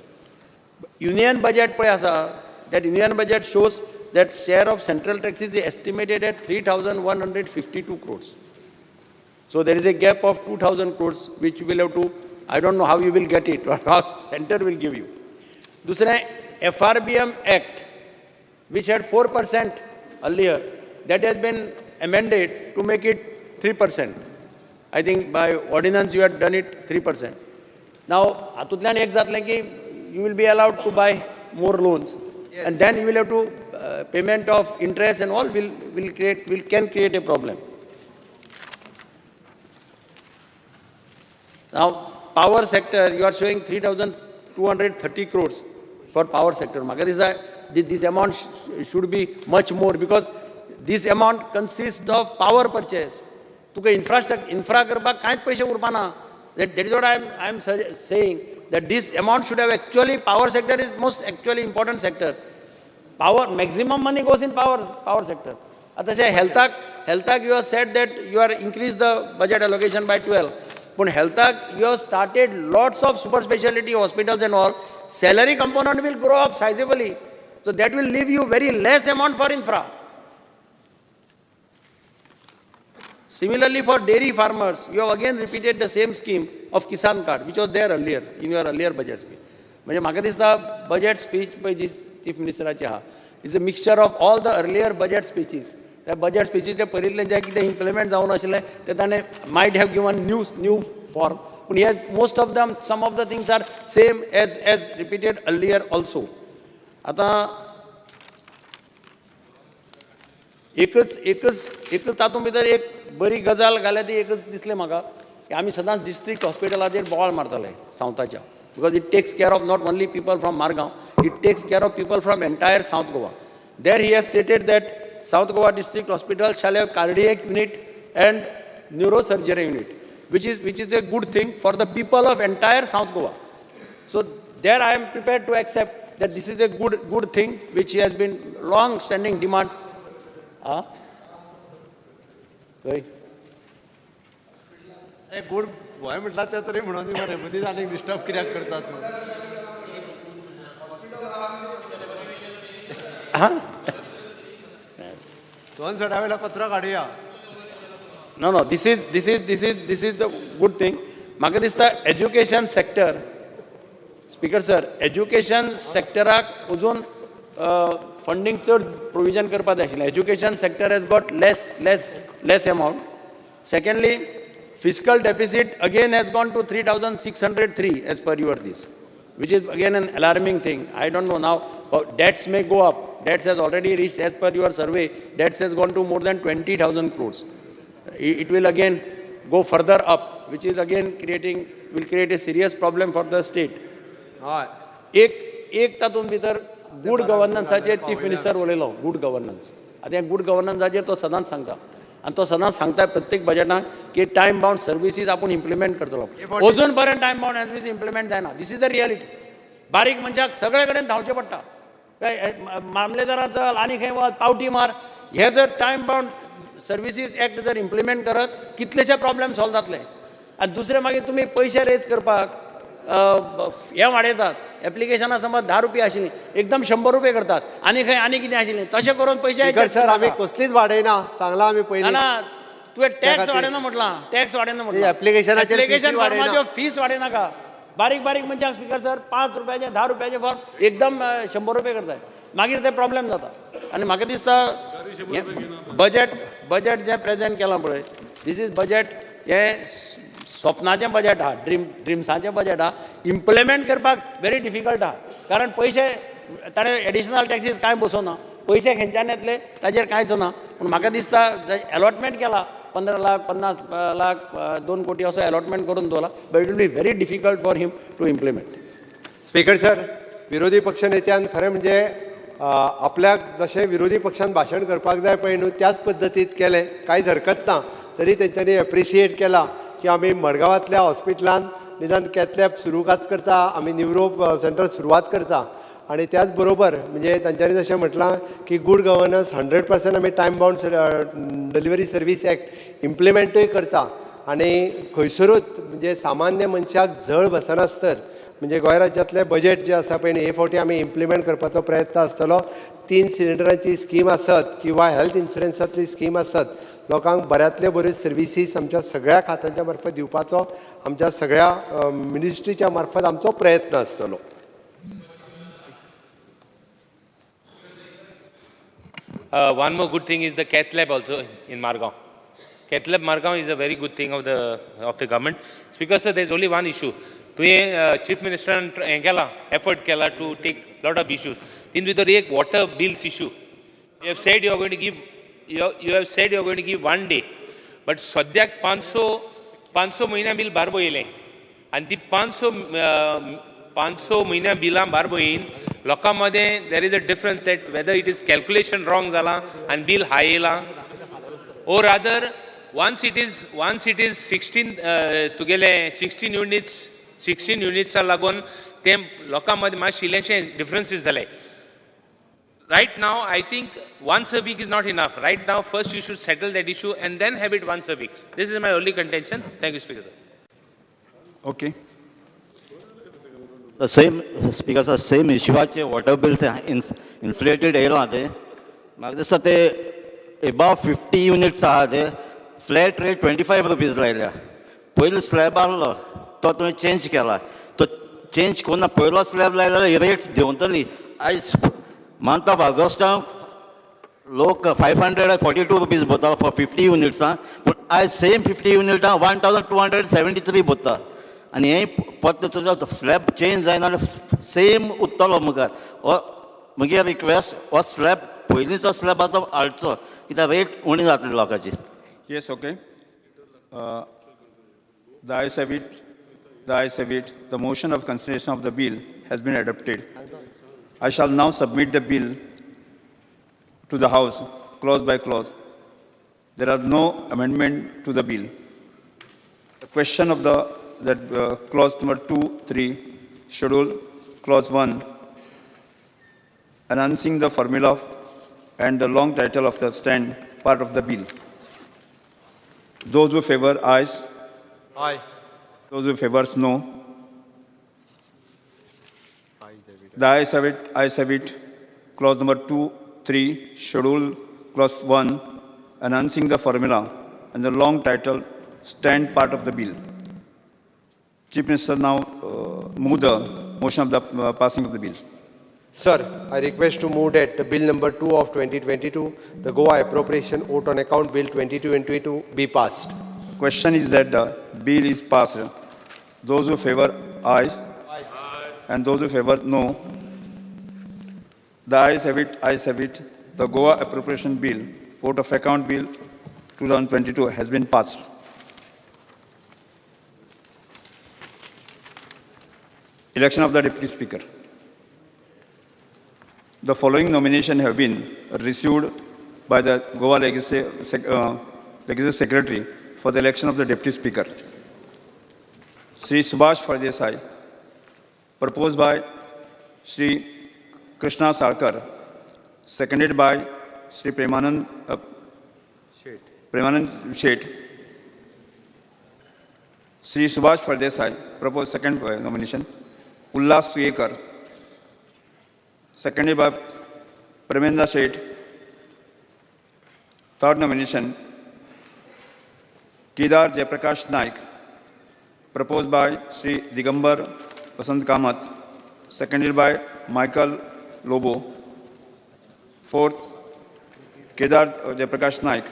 Union budget pay asa, that union budget shows that share of central taxes is estimated at 3,152 crores. So there is a gap of 2,000 crores which you will have to, I don't know how you will get it or how center will give you. दूसरा FRBM Act which had 4% earlier, that has been amended to make it 3%. I think by ordinance you had done it 3%. Now हातूंतल्यान एक जातलें की you will be allowed to buy more loans. Yes. And then you will have to payment of interest and all can create a problem. Now power sector, you are showing 3,230 crores for power sector. This amount should be much more because this amount consists of power purchase. तुका infra करपाक कांयच पैसे उरपाना. That is what I am saying, that this amount should have actually, power sector is most actually important sector. Power, maximum money goes in power sector. Atashya health you have said that you are increased the budget allocation by 12. But health you have started lots of super specialty hospitals and all. Salary component will grow up sizably. So that will leave you very less amount for infra. Similarly, for dairy farmers, you have again repeated the same scheme of Kisan card, which was there earlier, in your earlier budget speech. म्हणजे म्हाका दिसता budget speech by this Chief Ministeraचे आहा is a mixture of all the earlier budget speeches. त्या budget speeches ते पयलींतले जे कितें implement जावन आशिल्लें ते ताणें might have given new form. But here most of them, some of the things are same as repeated earlier also. आता एकच तातूंत भितर एक बरी गजाल घाल्या ती एकच दिसलें म्हाका की आमी सदांच डिस्ट्रिक्ट हॉस्पिटलाचेर बोवाळ मारताले सावथाच्या, because it takes care of not only people from Margao, it takes care of people from entire South Goa. There he has stated that South Goa District Hospital shall have cardiac unit and neurosurgery unit, which is a good thing for the people of entire South Goa. So there I am prepared to accept that this is a good thing which has been long standing demand. Good Goa म्हटला ते तरी म्हणून मरे मदींच आनीक disturb कित्याक करतात सोन सडा वेळा कचरो काडुया. No, this is the good thing. म्हाका दिसता education sector, speaker sir, education सेक्टराक अजून फंडिंग चड प्रोविजन करपाक जाय आशिल्लें. Education sector has got less amount. Secondly, fiscal deficit again has gone to 3,603 as per your this, which is again an alarming thing. I don't know now, debts may go up. Debts has already reached, as per your survey, debts has gone to more than 20,000 crores. It will again go further up, which is again will create a serious problem for the state. एक तातूंत भितर good गव्हर्नन्साचेर chief minister उलयलो. Good governance, आतां ह्या good गव्हर्नन्साचेर तो सदांच सांगता, आनी तो सदांच सांगता प्रत्येक बजेटाक की टायम बाउंड सर्विसीस आपूण इम्प्लिमेंट करतलो. अजून पर्यंत टायम बाउंड सर्विसीस इम्प्लिमेंट जायना. This is the reality. बारीक मनशाक सगळे कडेन धांवचें पडटा. मामलेदारा चल, आनी खंय वच, पावटी मार. हे जर टायम बाउंड सर्विसीस एक्ट जर इम्प्लिमेंट करत, कितलेशे प्रॉब्लेम सॉल्व जातले. आनी दुसरें मागीर तुमी पयशे रेज करपाक हे वाडयतात. एप्लिकेशनां समज 10 रुपया आशिल्लीं एकदम 100 रुपया करतात. आनी खंय आनी कितें आशिल्लें तशें करून पयशे सर आमी कसलीच वाडयना, सांगला आमी पयलीं. ना तुवें टॅक्स वाडयना म्हटलां, टॅक्स वाडयना म्हटलां. एप्लिकेशन फॉर्माच्यो फीस वाडयनाका. बारीक मनशाक स्पीकर सर 5 रुपयाचे 10 रुपयाचे फॉर्म एकदम 100 रुपया करतात. मागीर ते प्रॉब्लेम जाता. आनी म्हाका दिसता बजेट जें प्रेजेंट केलां पळय, दीस इज बजेट हें स्वप्नाचें बजेट आहा, ड्रिम्साचें बजेट आहा. इम्प्लिमेंट करपाक व्हेरी डिफिकल्ट आहा. कारण पयशे ताणें एडिशनल टॅक्सीस कांय बसोवना. पयशे खंयच्यान येतले ताजेर कांयच ना. पूण म्हाका दिसता अलॉटमेंट केला 15 लाख 50 लाख 2 कोटी असं अलॉटमेंट करून दवरला, but it will be very difficult for him to implement. Speaker sir, विरोधी पक्षनेत्यान खरें म्हणजे आपल्याक जशें विरोधी पक्षान भाशण करपाक जाय पळय न्हू त्याच पद्दतीत केलें, कांयच हरकत ना. तरी तेंच्यांनी एप्रिशिएट केला की आमी मडगांवांतल्या हॉस्पिटलान निदान कॅथलॅब सुरवात करता, आमी न्युरो सेंटर सुरवात करता. आणि त्याच बरोबर म्हणजे तांच्यांनी जशें म्हटलां की गूड गव्हर्नन्स 100% आमी time bound delivery service act इम्प्लिमेंटूय करता. आणि खंयसरूच म्हणजे सामान्य मनशाक झळ बसनासतर म्हणजे गोंय राज्यांतलें बजेट जें आसा पळय न्ही हे फावटी आमी इम्प्लिमेंट करपाचो प्रयत्न आसतलो. 3 सिलिंडरांची स्कीम आसत किंवा हेल्थ इन्शुरन्सांतली स्कीम आसत, लोकांक बऱ्यांतल्यो बऱ्यो सर्विसीस आमच्या सगळ्या खात्यांच्या मार्फत दिवपाचो आमच्या सगळ्या मिनिस्ट्रीच्या मार्फत आमचो प्रयत्न आसतलो. One more good thing is the cath lab also in Margao. Cath lab Margao is a very good thing of the government. Speaker sir, there is only one issue. Chief Minister effort kela to take lot of issues. In with the water bills issue, you have said you are going to give. You have said you are going to give 1 day, but Swadyak 500 महिना bill barbo येले, and the 500 महिना बिलां बारबो येईन. लोकांमध्ये there is a difference that whether it is calculation wrong झाला and bill high येला, or rather once it is 16 तुगेले 16 units लागून ते लोकांमध्ये मातशे इलेक्शन differences झाले. Right now, I think once a week is not enough. Right now, first you should settle that issue and then have it once a week. This is my only contention. Thank you, Speaker sir. Okay. The same, Speaker sir, same issue water bills inflated ते म्हाका दिसता ते above 50 units आहा ते flat rate 25 rupees लायल्या. पयलो slab आहलो तो तुवें चेंज केला, तो चेंज कोन्ना. पयलो स्लॅब लायल्यार रेट देंवतली. आयज month of August लोक 542 rupees भरता for 50 units, पूण आयज सेम 50 units 1273 भरता. आनी हे पद्दतीचो स्लॅब चेंज जायना सेम उरतलो मुखार. म्हगे रिक्वेस्ट हो स्लॅब पयलींचो स्लॅब आसा तो हाडचो, कित्याक रेट उणी जातली लोकांची. Yes, okay. The ayes have it. The ayes have it. The motion of consideration of the bill has been adopted. I shall now submit the bill to the House, clause by clause. There are no amendment to the bill. The question of clause number 2, 3, schedule, clause 1, announcing the formula and the long title of the stand part of the bill. Those who favor ayes. Aye. Those who favor no. The ayes have it. Ayes have it. Clause number 2, 3, schedule, clause 1, announcing the formula and the long title stand part of the bill. Chief Minister now move the motion of the passing of the bill. Sir, I request to move that the bill number 2 of 2022, the Goa Appropriation Vote on Account Bill 22 and 22 be passed. Question is that the bill is passed. Those who favor ayes. Aye. And those who favor no. The ayes have it. Ayes have it. The Goa Appropriation Bill, Vote of Account Bill 2022 has been passed. Election of the Deputy Speaker. The following nominations have been received by the Goa Legislative Secretary for the election of the Deputy Speaker. Sri Subhash Fardesai, proposed by Sri Krishna Sarkar, seconded by Sri Premanand Shet. Sri Subhash Fardesai, proposed second nomination. Ullas Tuyekar, seconded by Premendra Shet. Third nomination, Kedar Jayaprakash Naik, proposed by Sri Digambar Vasant Kamath, seconded by Michael Lobo. Fourth, Kedar Jayaprakash Naik,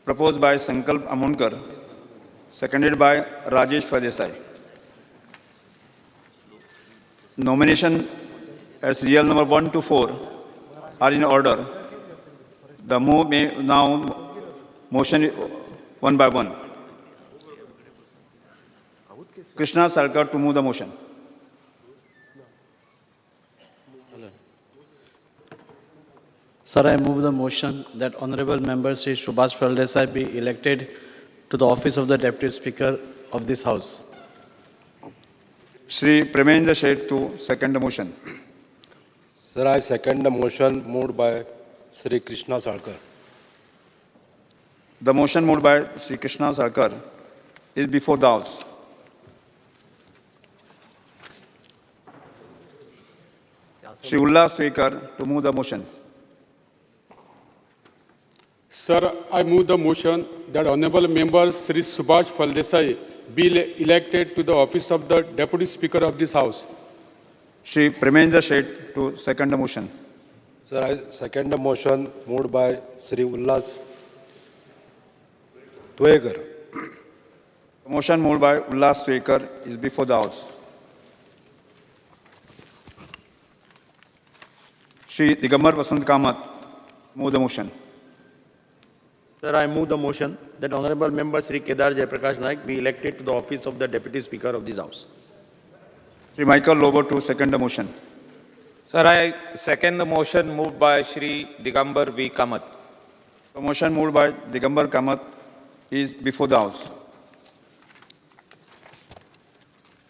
proposed by Sankalp Amonkar, seconded by Rajesh Fardesai. Nomination as serial number 1 to 4 are in order. The move may now motion one by one. Krishna Sarkar to move the motion. Sir, I move the motion that Honorable Member Shri Subhash Faldesai be elected to the office of the Deputy Speaker of this House. Shri Premendra Sheth to second the motion. Sir, I second the motion moved by Sri Krishna Sarkar. The motion moved by Shri Krishna Sarkar is before the House. Shri Ullas Twekar to move the motion. Sir, I move the motion that Honorable Member Sri Subhash Faldesai be elected to the office of the Deputy Speaker of this House. Shri Premendra Sheth to second the motion. Sir, I second the motion moved by Sri Ullas Twekar. The motion moved by Ullas Twekar is before the House. Shri Digambar Vasant Kamath move the motion. Sir, I move the motion that Honorable Member Sri Kedar Jayaprakash Naik be elected to the office of the Deputy Speaker of this House. Shri Michael Lobo to second the motion. Sir, I second the motion moved by Shri Digambar V. Kamath. The motion moved by Digambar Kamath is before the House.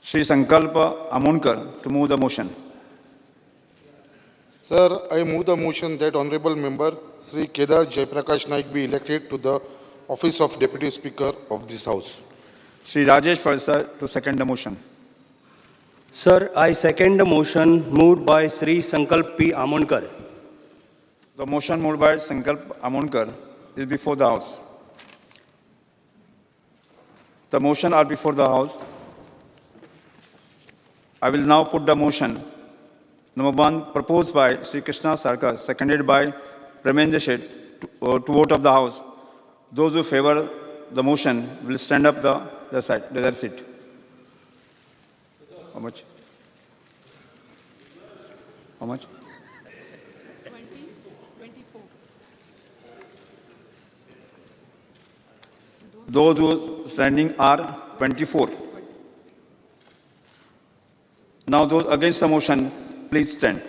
Shri Sankalpa Amonkar to move the motion. Sir, I move the motion that Honorable Member Sri Kedar Jayaprakash Naik be elected to the office of Deputy Speaker of this House. Shri Rajesh Falsa to second the motion. Sir, I second the motion moved by Sri Sankalp P. Amonkar. The motion moved by Sankalp Amonkar is before the House. The motion are before the House. I will now put the motion. Number 1, proposed by Sri Krishna Sarkar, seconded by Premendra Sheth, to vote of the House. Those who favor the motion will stand up their seat. How much? How much? 24. Those who standing are 24. Now those against the motion, please stand.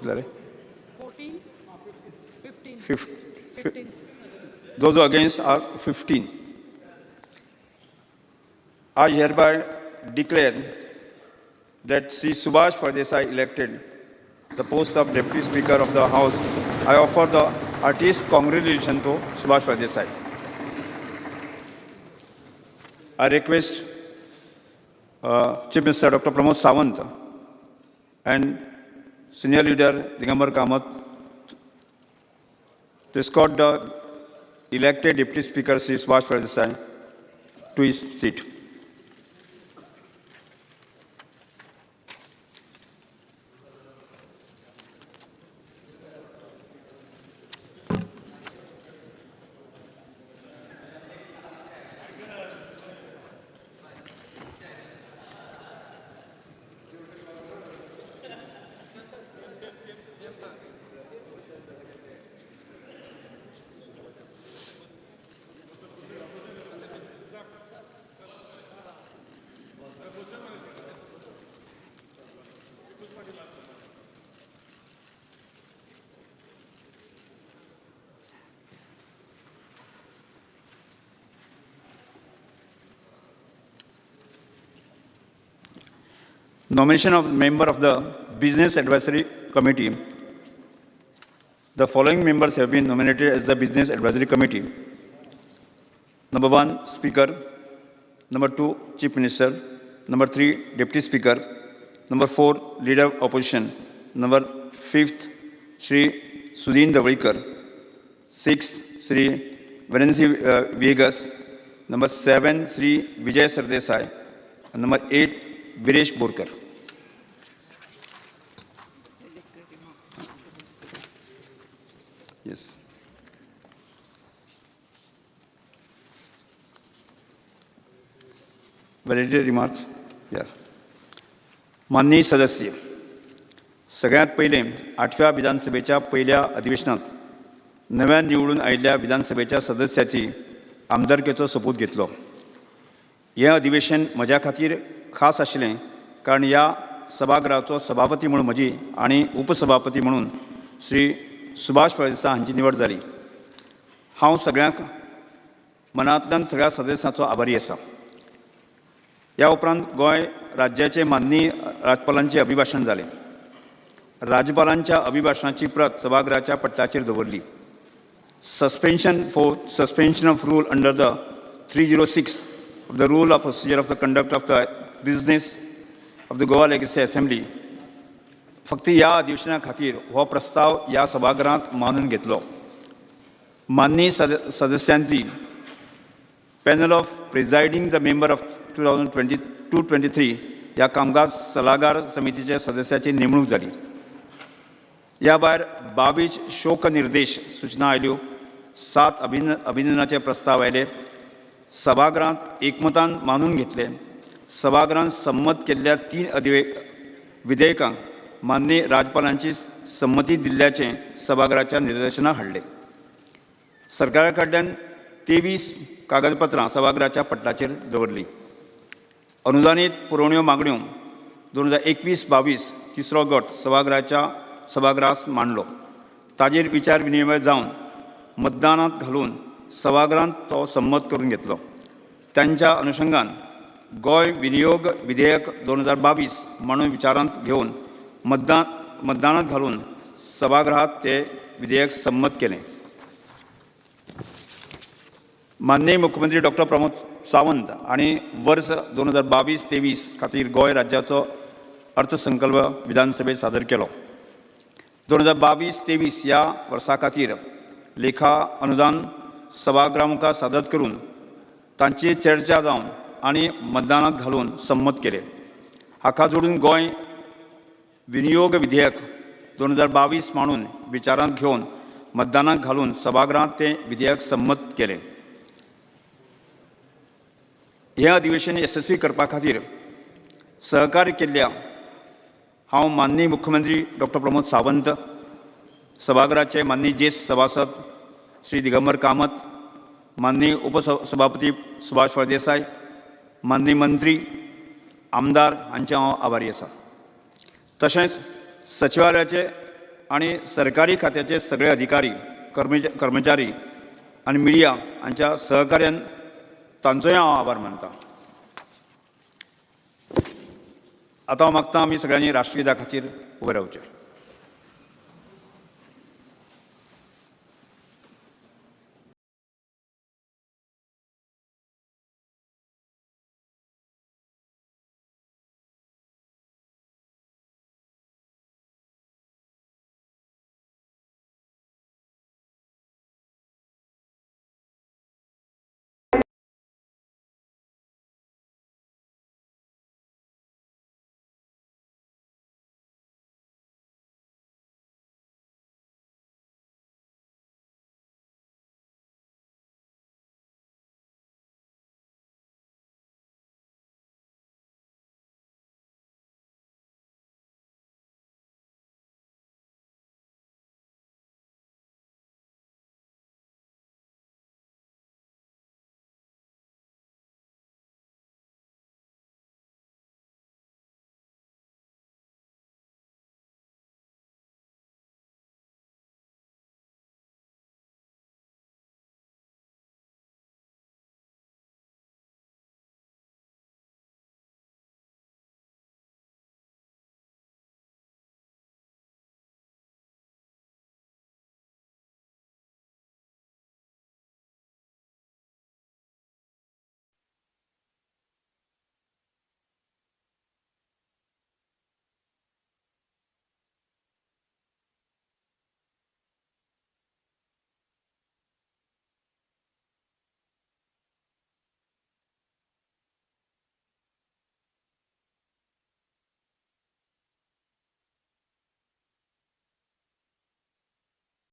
Larry? 14, 15. 15. Those who are against are 15. I hereby declare that Sri Subhash Faldesai elected the post of Deputy Speaker of the House. I offer the heartiest congratulations to Subhash Faldesai. I request Chief Minister Dr. Pramod Sawant and Senior Leader Digambar Kamath to escort the elected Deputy Speaker Sri Subhash Faldesai to his seat. Nomination of member of the Business Advisory Committee. The following members have been nominated as the Business Advisory Committee. Number 1, Speaker. Number 2, Chief Minister. Number 3, Deputy Speaker. Number 4, Leader of Opposition. Number 5th, Sri Sudhin Davlikar. 6th, Sri Varenzi Viegas. Number 7, Sri Vijay Sardesai. And number 8, Viresh Borkar. Yes. Validity remarks? Yes. माननीय सदस्य, सगळ्यात पयलें 8व्या विधानसभेच्या पयल्या अधिवेशनात नव्यान निवडून आयिल्ल्या विधानसभेच्या सदस्याची आमदारकेचो सोपूत घेतलो. हें अधिवेशन म्हज्या खातीर खास आशिल्लें कारण ह्या सभागृहाचो सभापती म्हणून म्हजी आनी उपसभापती म्हणून श्री सुभाष फळदेसाय हांची निवड जाली. हांव सगळ्यांक मनांतल्यान सगळ्या सदस्यांचो आभारी आसा. ह्या उपरांत गोंय राज्याचे माननीय राज्यपालांचें अभिभाशण जालें. राज्यपालांच्या अभिभाशणाची प्रत सभागृहाच्या पटलाचेर दवरली. Suspension of rule under the 306 of the rule of procedure of the conduct of the business of the Goa Legislative Assembly फक्त ह्या अधिवेशना खातीर हो प्रस्ताव ह्या सभागृहांत मानून घेतलो. माननीय सदस्यांची panel of presiding the member of 2022-23 ह्या कामकाज सल्लागार समितीच्या सदस्याची नेमणूक जाली. ह्या भायर 22 शोक निर्देश सूचना आयल्यो, 7 अभिनंदनाचे प्रस्ताव आयले. सभागृहांत एकमतान मानून घेतले. सभागृहांत संमत केल्ल्या 3 विधेयकांक माननीय राज्यपालांची संमती दिल्ल्याचे सभागृहाच्या निदर्शनाक हाडले. सरकारा कडल्यान 23 कागदपत्रां सभागृहाच्या पटलाचेर दवरली. अनुदानीत पुरवण्यो मागण्यो 2021-22 तिसरो गट सभागृहास मांडलो. ताजेर विचार विनिमय जावन मतदानांत घालून सभागृहांत तो संमत करून घेतलो. त्यांच्या अनुशंगान गोंय विनियोग विधेयक 2022 म्हणून विचारांत घेवन मतदानांत घालून सभागृहात ते विधेयक संमत केलें. माननीय मुख्यमंत्री डॉ. प्रमोद सावंत हांणी वर्स 2022-23 खातीर गोंय राज्याचो अर्थसंकल्प विधानसभेत सादर केलो. 2022-23 ह्या वर्सा खातीर लेखा अनुदान सभागृहा मुखार सादर करून तांची चर्चा जावन आनी मतदानांत घालून संमत केले. हाका जोडून गोंय विनियोग विधेयक 2022 म्हणून विचारांत घेवन मतदानाक घालून सभागृहांत तें विधेयक संमत केलें. हें अधिवेशन यशस्वी करपा खातीर सहकार्य केल्ल्या हांव माननीय मुख्यमंत्री डॉ. प्रमोद सावंत, सभागृहाचे माननीय ज्येश्ठ सभासद श्री दिगंबर कामत, माननीय उपसभापती सुभाष फळदेसाय, माननीय मंत्री आमदार हांचे हांव आभारी आसा. तशेंच सचिवालयाचे आनी सरकारी खात्याचे सगळे अधिकारी, कर्मचारी आनी मिडिया हांच्या सहकार्यान तांचोय हांव आभार मानतां. आतां हांव मागतां आमी सगळ्यांनी राष्ट्रगीता खातीर उबे रावचें.